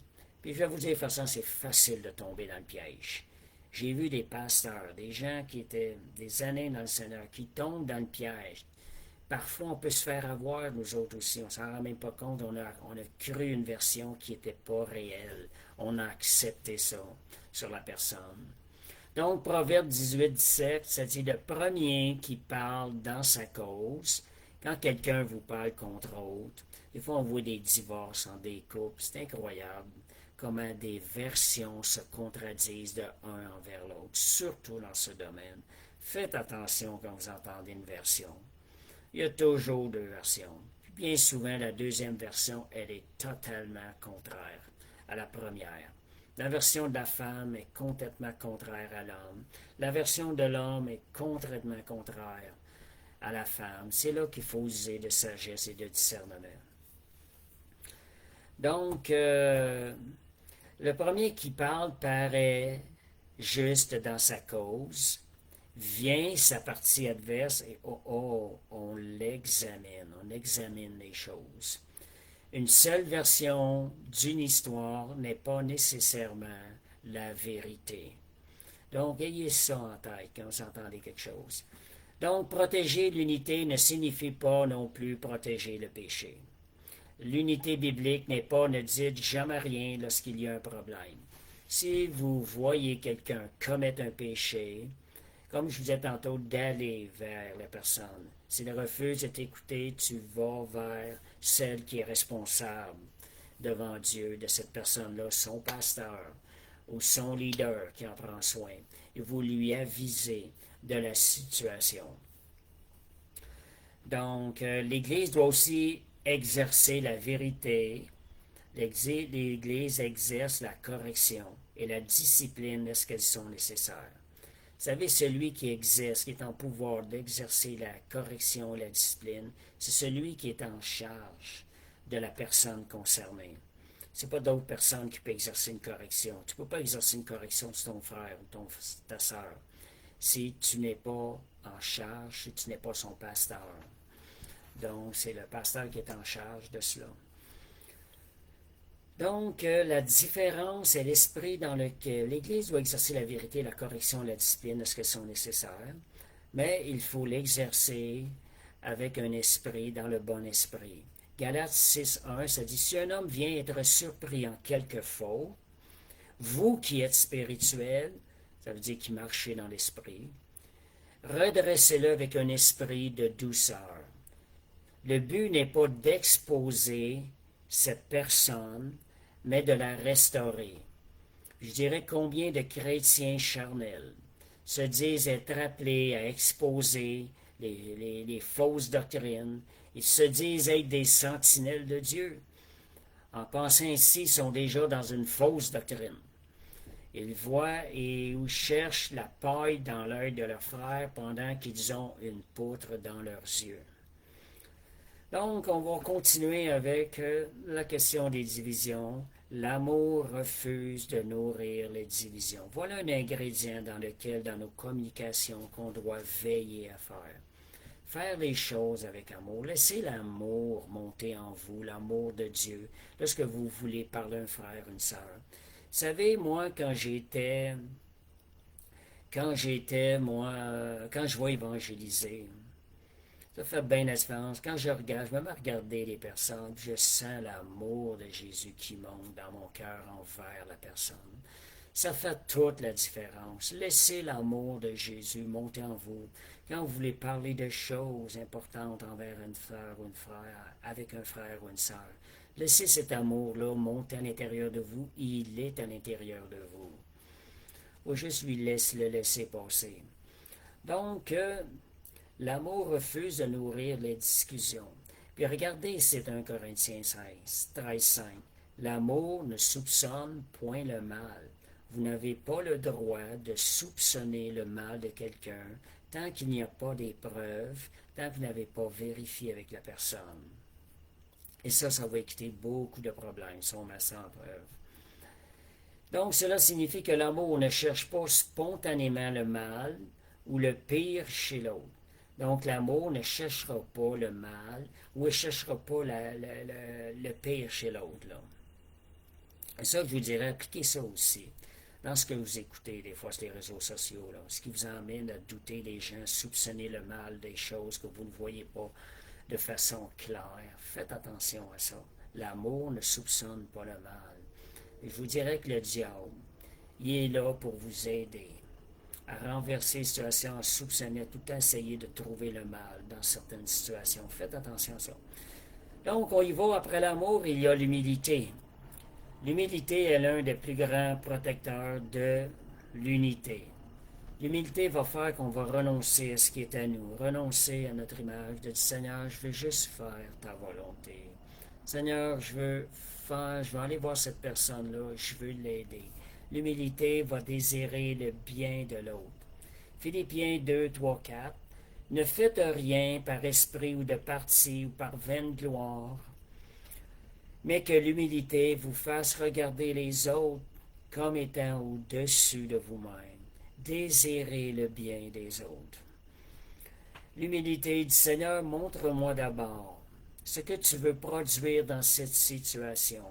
Puis je vais vous dire, de toute façon, c'est facile de tomber dans le piège. J'ai vu des pasteurs, des gens qui étaient des années dans le Seigneur, qui tombent dans le piège. Parfois, on peut se faire avoir, nous autres aussi. On s'en rend même pas compte. On a cru une version qui n'était pas réelle. On a accepté ça sur la personne. Donc, Proverbe 18, 17, ça dit le premier qui parle dans sa cause, quand quelqu'un vous parle contre autre, des fois on voit des divorces en des couples, c'est incroyable comment des versions se contradisent de un envers l'autre, surtout dans ce domaine. Faites attention quand vous entendez une version. Il y a toujours 2 versions. Puis bien souvent, la deuxième version, elle est totalement contraire à la première. La version de la femme est complètement contraire à l'homme. La version de l'homme est complètement contraire à la femme. C'est là qu'il faut user de sagesse et de discernement. Donc, le premier qui parle paraît juste dans sa cause, vient sa partie adverse et on examine les choses. Une seule version d'une histoire n'est pas nécessairement la vérité. Donc, ayez ça en tête quand vous entendez quelque chose. Donc, protéger l'unité ne signifie pas non plus protéger le péché. L'unité biblique n'est pas ne dites jamais rien lorsqu'il y a un problème. Si vous voyez quelqu'un commettre un péché, comme je vous disais tantôt, d'aller vers la personne. S'il refuse de t'écouter, tu vas vers celle qui est responsable devant Dieu de cette personne-là, son pasteur ou son leader qui en prend soin. Et vous lui avisez de la situation. Donc, l'Église doit aussi exercer la vérité. L'Église exerce la correction et la discipline lorsqu'elles sont nécessaires. Vous savez, celui qui exerce, qui est en pouvoir d'exercer la correction et la discipline, c'est celui qui est en charge de la personne concernée. Ce n'est pas d'autres personnes qui peuvent exercer une correction. Tu ne peux pas exercer une correction sur ton frère ou ta soeur si tu n'es pas en charge, si tu n'es pas son pasteur. Donc, c'est le pasteur qui est en charge de cela. Donc, la différence est l'esprit dans lequel l'Église doit exercer la vérité, la correction, la discipline lorsqu'elles sont nécessaires, mais il faut l'exercer avec un esprit, dans le bon esprit. Galates 6.1, ça dit, si un homme vient être surpris en quelque faute, vous qui êtes spirituels, ça veut dire qui marchez dans l'esprit, redressez-le avec un esprit de douceur. Le but n'est pas d'exposer cette personne, mais de la restaurer. Je dirais combien de chrétiens charnels se disent être appelés à exposer les fausses doctrines. Ils se disent être des sentinelles de Dieu. En pensant ainsi, ils sont déjà dans une fausse doctrine. Ils voient et ou cherchent la paille dans l'œil de leurs frères pendant qu'ils ont une poutre dans leurs yeux. Donc, on va continuer avec la question des divisions. L'amour refuse de nourrir les divisions. Voilà un ingrédient dans lequel, dans nos communications, qu'on doit veiller à faire. Faire les choses avec amour. Laissez l'amour monter en vous, l'amour de Dieu, lorsque vous voulez parler à un frère, une sœur. Vous savez, moi, quand je vais évangéliser, ça fait bien la différence. Quand je me mets à regarder les personnes, je sens l'amour de Jésus qui monte dans mon cœur envers la personne. Ça fait toute la différence. Laissez l'amour de Jésus monter en vous. Quand vous voulez parler de choses importantes envers une sœur ou une frère, avec un frère ou une sœur, laissez cet amour-là monter à l'intérieur de vous. Il est à l'intérieur de vous. Il faut juste le laisser passer. Donc, l'amour refuse de nourrir les discussions. Puis regardez, c'est 1 Corinthiens 13:5. L'amour ne soupçonne point le mal. Vous n'avez pas le droit de soupçonner le mal de quelqu'un tant qu'il n'y a pas des preuves, tant que vous n'avez pas vérifié avec la personne. Et ça va éviter beaucoup de problèmes si on met ça en preuve. Donc, cela signifie que l'amour ne cherche pas spontanément le mal ou le pire chez l'autre. Donc, l'amour ne cherchera pas le mal ou ne cherchera pas le pire chez l'autre. Et ça, je vous dirais, appliquez ça aussi dans ce que vous écoutez des fois sur les réseaux sociaux. Ce qui vous emmène à douter des gens, soupçonner le mal des choses que vous ne voyez pas de façon claire. Faites attention à ça. L'amour ne soupçonne pas le mal. Et je vous dirais que le diable, il est là pour vous aider à renverser les situations, à soupçonner, à tout le temps essayer de trouver le mal dans certaines situations. Faites attention à ça. Donc, on y va. Après l'amour, il y a l'humilité. L'humilité est l'un des plus grands protecteurs de l'unité. L'humilité va faire qu'on va renoncer à ce qui est à nous, renoncer à notre image, de dire Seigneur, je veux juste faire ta volonté. Seigneur, je veux aller voir cette personne-là, je veux l'aider. L'humilité va désirer le bien de l'autre. Philippiens 2, 3, 4. Ne faites rien par esprit ou de parti ou par vaine gloire, mais que l'humilité vous fasse regarder les autres comme étant au-dessus de vous-même. Désirez le bien des autres. L'humilité du Seigneur, montre-moi d'abord ce que tu veux produire dans cette situation.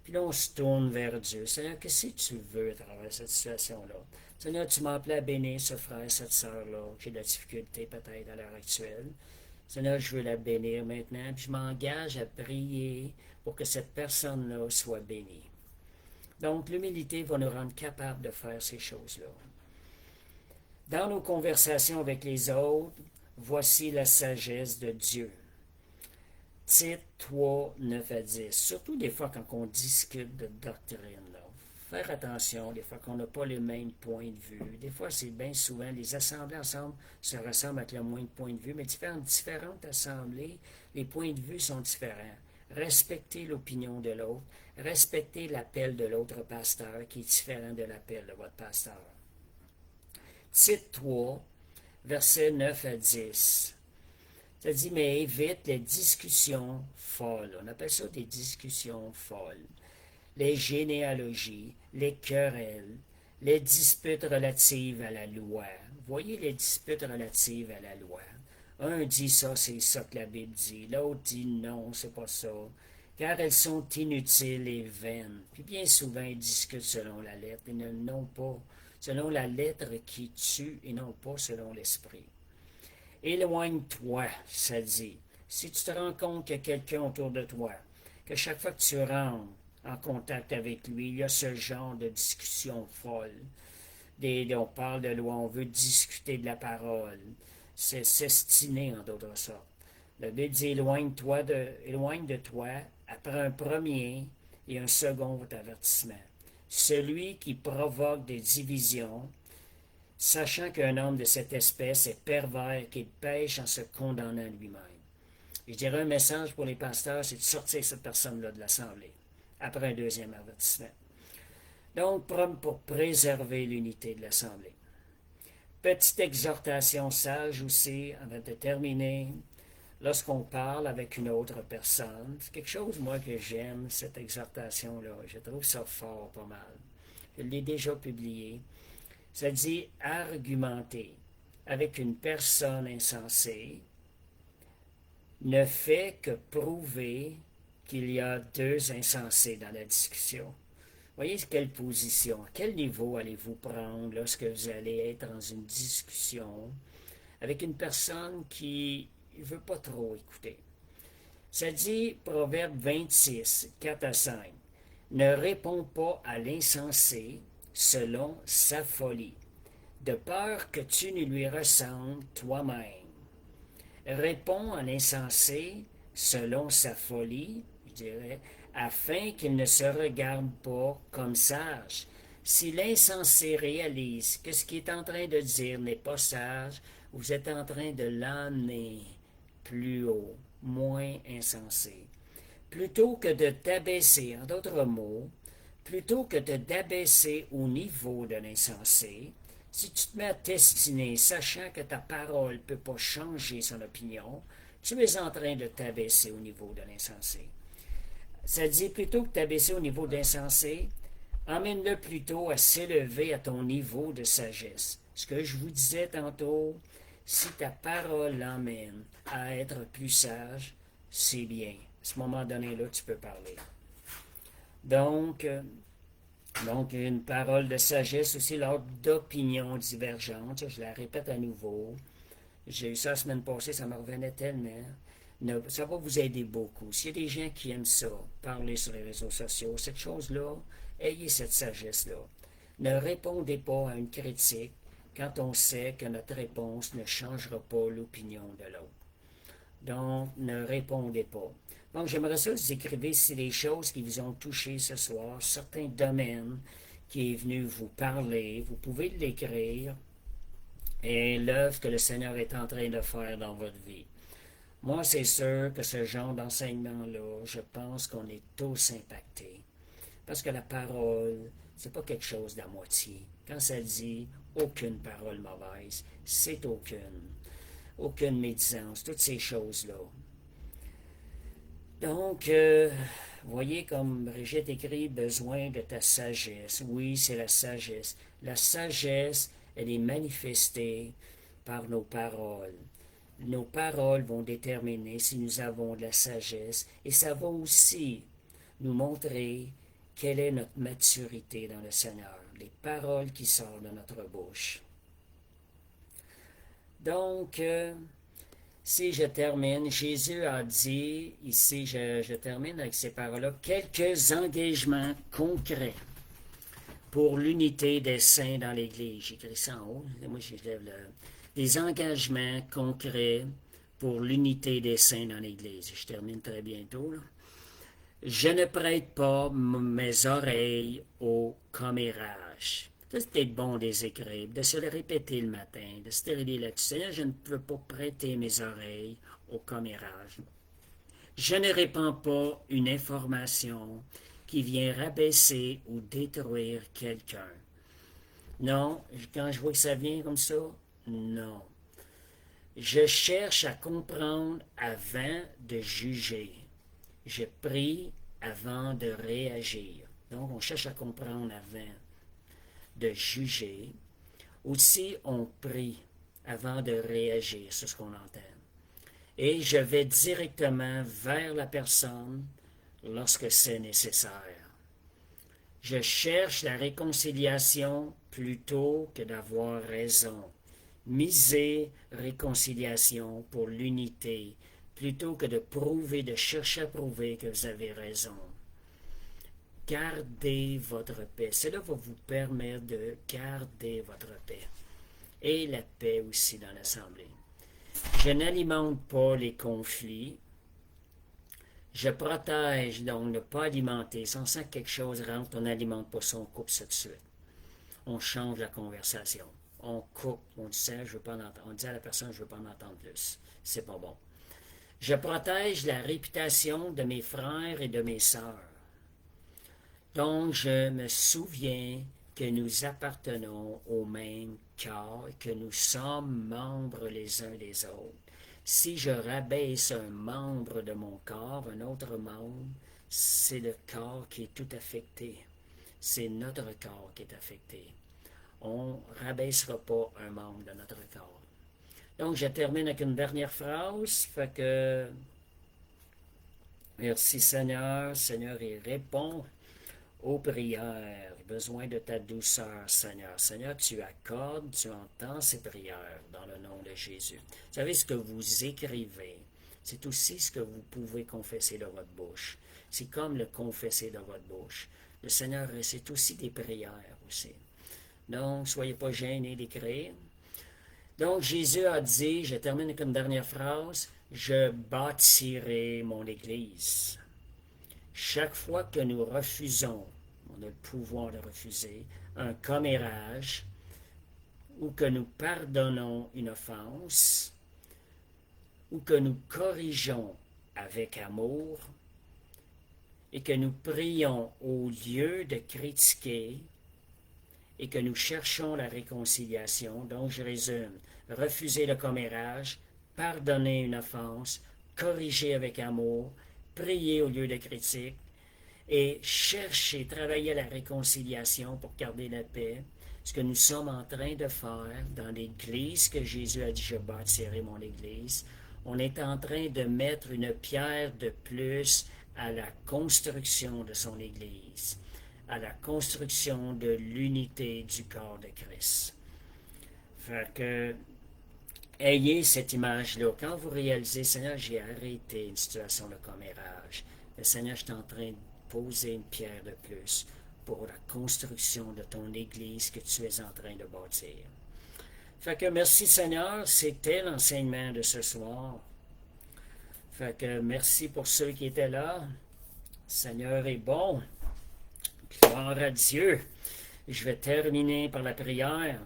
Puis là, on se tourne vers Dieu. Seigneur, qu'est-ce que tu veux à travers cette situation-là? Seigneur, tu m'as appelé à bénir ce frère, cette sœur-là, qui a de la difficulté peut-être à l'heure actuelle. Seigneur, je veux la bénir maintenant, puis je m'engage à prier pour que cette personne-là soit bénie. Donc, l'humilité va nous rendre capables de faire ces choses-là. Dans nos conversations avec les autres, voici la sagesse de Dieu. Tite 3, 9 à 10. Surtout des fois quand on discute de doctrine. Là. Faire attention, des fois qu'on n'a pas les mêmes points de vue. Des fois, c'est bien souvent, les assemblées ensemble se ressemblent avec le moins de points de vue, mais différentes assemblées, les points de vue sont différents. Respectez l'opinion de l'autre. Respectez l'appel de l'autre pasteur qui est différent de l'appel de votre pasteur. Tite 3, versets 9 à 10. Ça dit, mais évite les discussions folles. On appelle ça des discussions folles. Les généalogies, les querelles, les disputes relatives à la loi. Voyez les disputes relatives à la loi. Un dit ça, c'est ça que la Bible dit. L'autre dit non, c'est pas ça. Car elles sont inutiles et vaines. Puis bien souvent, ils discutent selon la lettre et non pas selon la lettre qui tue et non pas selon l'esprit. Éloigne-toi, ça dit. Si tu te rends compte qu'il y a quelqu'un autour de toi, que chaque fois que tu rentres en contact avec lui, il y a ce genre de discussion folle. On parle de loi, on veut discuter de la parole. C'est s'estiner en d'autres sortes. La Bible dit éloigne de toi après un premier et un second avertissement. Celui qui provoque des divisions, sachant qu'un homme de cette espèce est pervers et qu'il pêche en se condamnant lui-même. Je dirais un message pour les pasteurs, c'est de sortir cette personne-là de l'assemblée, après un deuxième avertissement. Donc, pour préserver l'unité de l'assemblée. Petite exhortation sage aussi, avant de terminer, lorsqu'on parle avec une autre personne. C'est quelque chose, moi, que j'aime, cette exhortation-là. Je trouve ça fort, pas mal. Je l'ai déjà publié. Ça dit argumenter avec une personne insensée ne fait que prouver qu'il y a deux insensés dans la discussion. Voyez quelle position, à quel niveau allez-vous prendre lorsque vous allez être dans une discussion avec une personne qui ne veut pas trop écouter. Ça dit, Proverbe 26, 4 à 5, ne réponds pas à l'insensé selon sa folie, de peur que tu ne lui ressembles toi-même. Réponds à l'insensé selon sa folie, je dirais, afin qu'il ne se regarde pas comme sage. Si l'insensé réalise que ce qu'il est en train de dire n'est pas sage, vous êtes en train de l'emmener plus haut, moins insensé. Plutôt que de t'abaisser, en d'autres mots, plutôt que de t'abaisser au niveau de l'insensé, si tu te mets à t'estiner, sachant que ta parole ne peut pas changer son opinion, tu es en train de t'abaisser au niveau de l'insensé. Ça dit plutôt que t'abaisser au niveau de l'insensé, emmène-le plutôt à s'élever à ton niveau de sagesse. Ce que je vous disais tantôt, si ta parole l'emmène à être plus sage, c'est bien. À ce moment donné-là, tu peux parler. Donc, une parole de sagesse aussi lors d'opinions divergentes. Je la répète à nouveau. J'ai eu ça la semaine passée, ça me revenait tellement. Ça va vous aider beaucoup. S'il y a des gens qui aiment ça, parler sur les réseaux sociaux, cette chose-là, ayez cette sagesse-là. Ne répondez pas à une critique quand on sait que notre réponse ne changera pas l'opinion de l'autre. Donc, ne répondez pas. Donc, j'aimerais ça que vous écrivez si les choses qui vous ont touché ce soir, certains domaines qui est venu vous parler, vous pouvez l'écrire, et l'œuvre que le Seigneur est en train de faire dans votre vie. Moi, c'est sûr que ce genre d'enseignement-là, je pense qu'on est tous impactés. Parce que la parole, C'est pas quelque chose d'à moitié. Quand ça dit aucune parole mauvaise, c'est aucune médisance, toutes ces choses-là. Donc, voyez comme Brigitte écrit, besoin de ta sagesse. Oui, c'est la sagesse. La sagesse, elle est manifestée par nos paroles. Nos paroles vont déterminer si nous avons de la sagesse et ça va aussi nous montrer quelle est notre maturité dans le Seigneur, les paroles qui sortent de notre bouche. Donc, si je termine, Jésus a dit, ici je termine avec ces paroles-là, quelques engagements concrets pour l'unité des saints dans l'Église. J'écris ça en haut, moi je lève des engagements concrets pour l'unité des saints dans l'Église. Je termine très bientôt, là. Je ne prête pas mes oreilles au commérage. C'est peut-être bon de les écrire, de se le répéter le matin, de se terminer là-dessus. Seigneur, je ne peux pas prêter mes oreilles au commérage. Je ne répands pas une information qui vient rabaisser ou détruire quelqu'un. Non, quand je vois que ça vient comme ça, non. Je cherche à comprendre avant de juger. Je prie avant de réagir. Donc, on cherche à comprendre avant de juger. Aussi, on prie avant de réagir, c'est ce qu'on entend. Et je vais directement vers la personne lorsque c'est nécessaire. Je cherche la réconciliation plutôt que d'avoir raison. Misez réconciliation pour l'unité plutôt que de chercher à prouver que vous avez raison. Gardez votre paix. Cela va vous permettre de garder votre paix. Et la paix aussi dans l'Assemblée. Je n'alimente pas les conflits. Je protège, donc ne pas alimenter. Si on sent que quelque chose rentre, on n'alimente pas ça, on coupe ça tout de suite. On change la conversation. On coupe, on dit, je veux pas en entendre. On dit à la personne, je ne veux pas en entendre plus. C'est pas bon. Je protège la réputation de mes frères et de mes sœurs. Donc, je me souviens que nous appartenons au même corps et que nous sommes membres les uns des autres. Si je rabaisse un membre de mon corps, un autre membre, c'est le corps qui est tout affecté. C'est notre corps qui est affecté. On ne rabaissera pas un membre de notre corps. Donc, je termine avec une dernière phrase. Fait que, merci Seigneur. Seigneur, il répond aux prières. Besoin de ta douceur, Seigneur. Seigneur, tu accordes, tu entends ces prières dans le nom de Jésus. Vous savez, ce que vous écrivez, c'est aussi ce que vous pouvez confesser de votre bouche. C'est comme le confesser de votre bouche. Le Seigneur, c'est aussi des prières aussi. Donc, soyez pas gênés d'écrire. Donc, Jésus a dit, je termine avec une dernière phrase, je bâtirai mon Église. Chaque fois que nous refusons, on a le pouvoir de refuser, un commérage, ou que nous pardonnons une offense, ou que nous corrigeons avec amour, et que nous prions au lieu de critiquer, et que nous cherchons la réconciliation. Donc, je résume, refuser le commérage, pardonner une offense, corriger avec amour, prier au lieu de critique, et chercher, travailler à la réconciliation pour garder la paix. Ce que nous sommes en train de faire dans l'Église que Jésus a dit, je bâtirai mon Église, on est en train de mettre une pierre de plus à la construction de son Église, à la construction de l'unité du corps de Christ. Fait que, ayez cette image-là. Quand vous réalisez, Seigneur, j'ai arrêté une situation de commérage. Mais Seigneur, je suis en train de poser une pierre de plus pour la construction de ton Église que tu es en train de bâtir. Fait que merci Seigneur, c'était l'enseignement de ce soir. Fait que merci pour ceux qui étaient là. Seigneur est bon. Gloire à Dieu. Je vais terminer par la prière.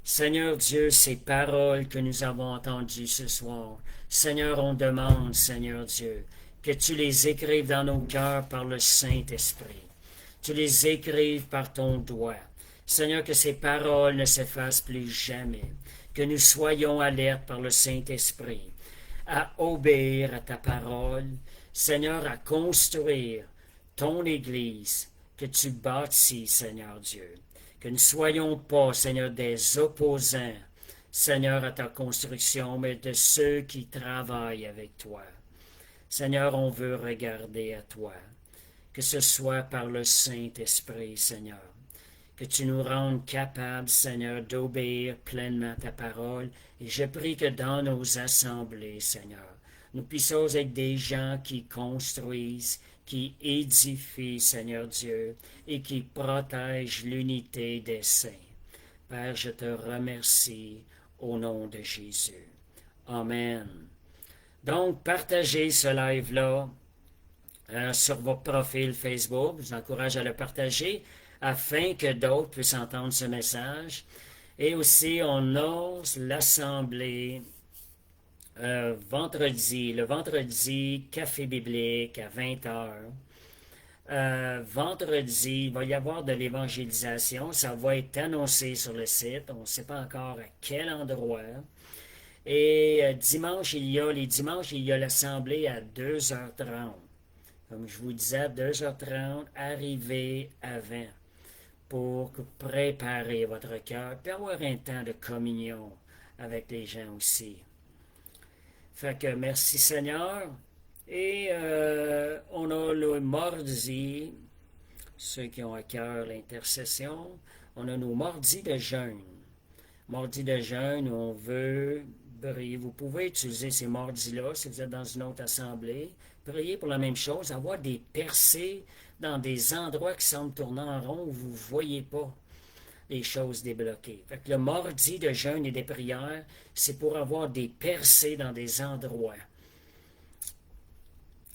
Seigneur Dieu, ces paroles que nous avons entendues ce soir, Seigneur, on demande, Seigneur Dieu, que tu les écrives dans nos cœurs par le Saint-Esprit. tu les écrives par ton doigt. Seigneur, que ces paroles ne s'effacent plus jamais, que nous soyons alertes par le Saint-Esprit à obéir à ta parole, Seigneur, à construire ton Église que tu bâtis, Seigneur Dieu. Que nous ne soyons pas, Seigneur, des opposants, Seigneur, à ta construction, mais de ceux qui travaillent avec toi. Seigneur, on veut regarder à toi, que ce soit par le Saint-Esprit, Seigneur. Que tu nous rendes capables, Seigneur, d'obéir pleinement à ta parole. Et je prie que dans nos assemblées, Seigneur, nous puissions être des gens qui construisent, qui édifient, Seigneur Dieu, et qui protègent l'unité des saints. Père, je te remercie au nom de Jésus. Amen. Donc, partagez ce live-là sur votre profil Facebook. Je vous encourage à le partager afin que d'autres puissent entendre ce message. Et aussi, on a l'assemblée le vendredi, café biblique à 20h. Vendredi, il va y avoir de l'évangélisation. Ça va être annoncé sur le site. On ne sait pas encore à quel endroit. Et dimanche, il y a l'assemblée à 2h30. Comme je vous disais, à 2h30, arrivez avant pour préparer votre cœur, puis avoir un temps de communion avec les gens aussi. Fait que merci Seigneur. Et on a le mardi, ceux qui ont à cœur l'intercession, on a nos mardis de jeûne. Mardi de jeûne, on veut prier. Vous pouvez utiliser ces mardis-là si vous êtes dans une autre assemblée. Priez pour la même chose, avoir des percées dans des endroits qui semblent tourner en rond où vous ne voyez pas les choses débloquées. Fait que le mardi de jeûne et des prières, c'est pour avoir des percées dans des endroits.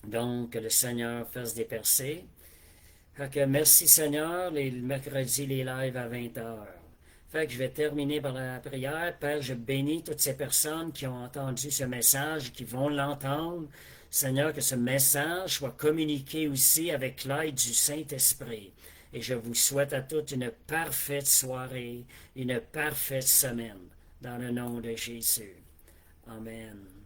Donc, que le Seigneur fasse des percées. Fait que merci Seigneur, le mercredi, les lives à 20h. Fait que je vais terminer par la prière. Père, je bénis toutes ces personnes qui ont entendu ce message, qui vont l'entendre. Seigneur, que ce message soit communiqué aussi avec l'aide du Saint-Esprit. Et je vous souhaite à toutes une parfaite soirée, une parfaite semaine, dans le nom de Jésus. Amen.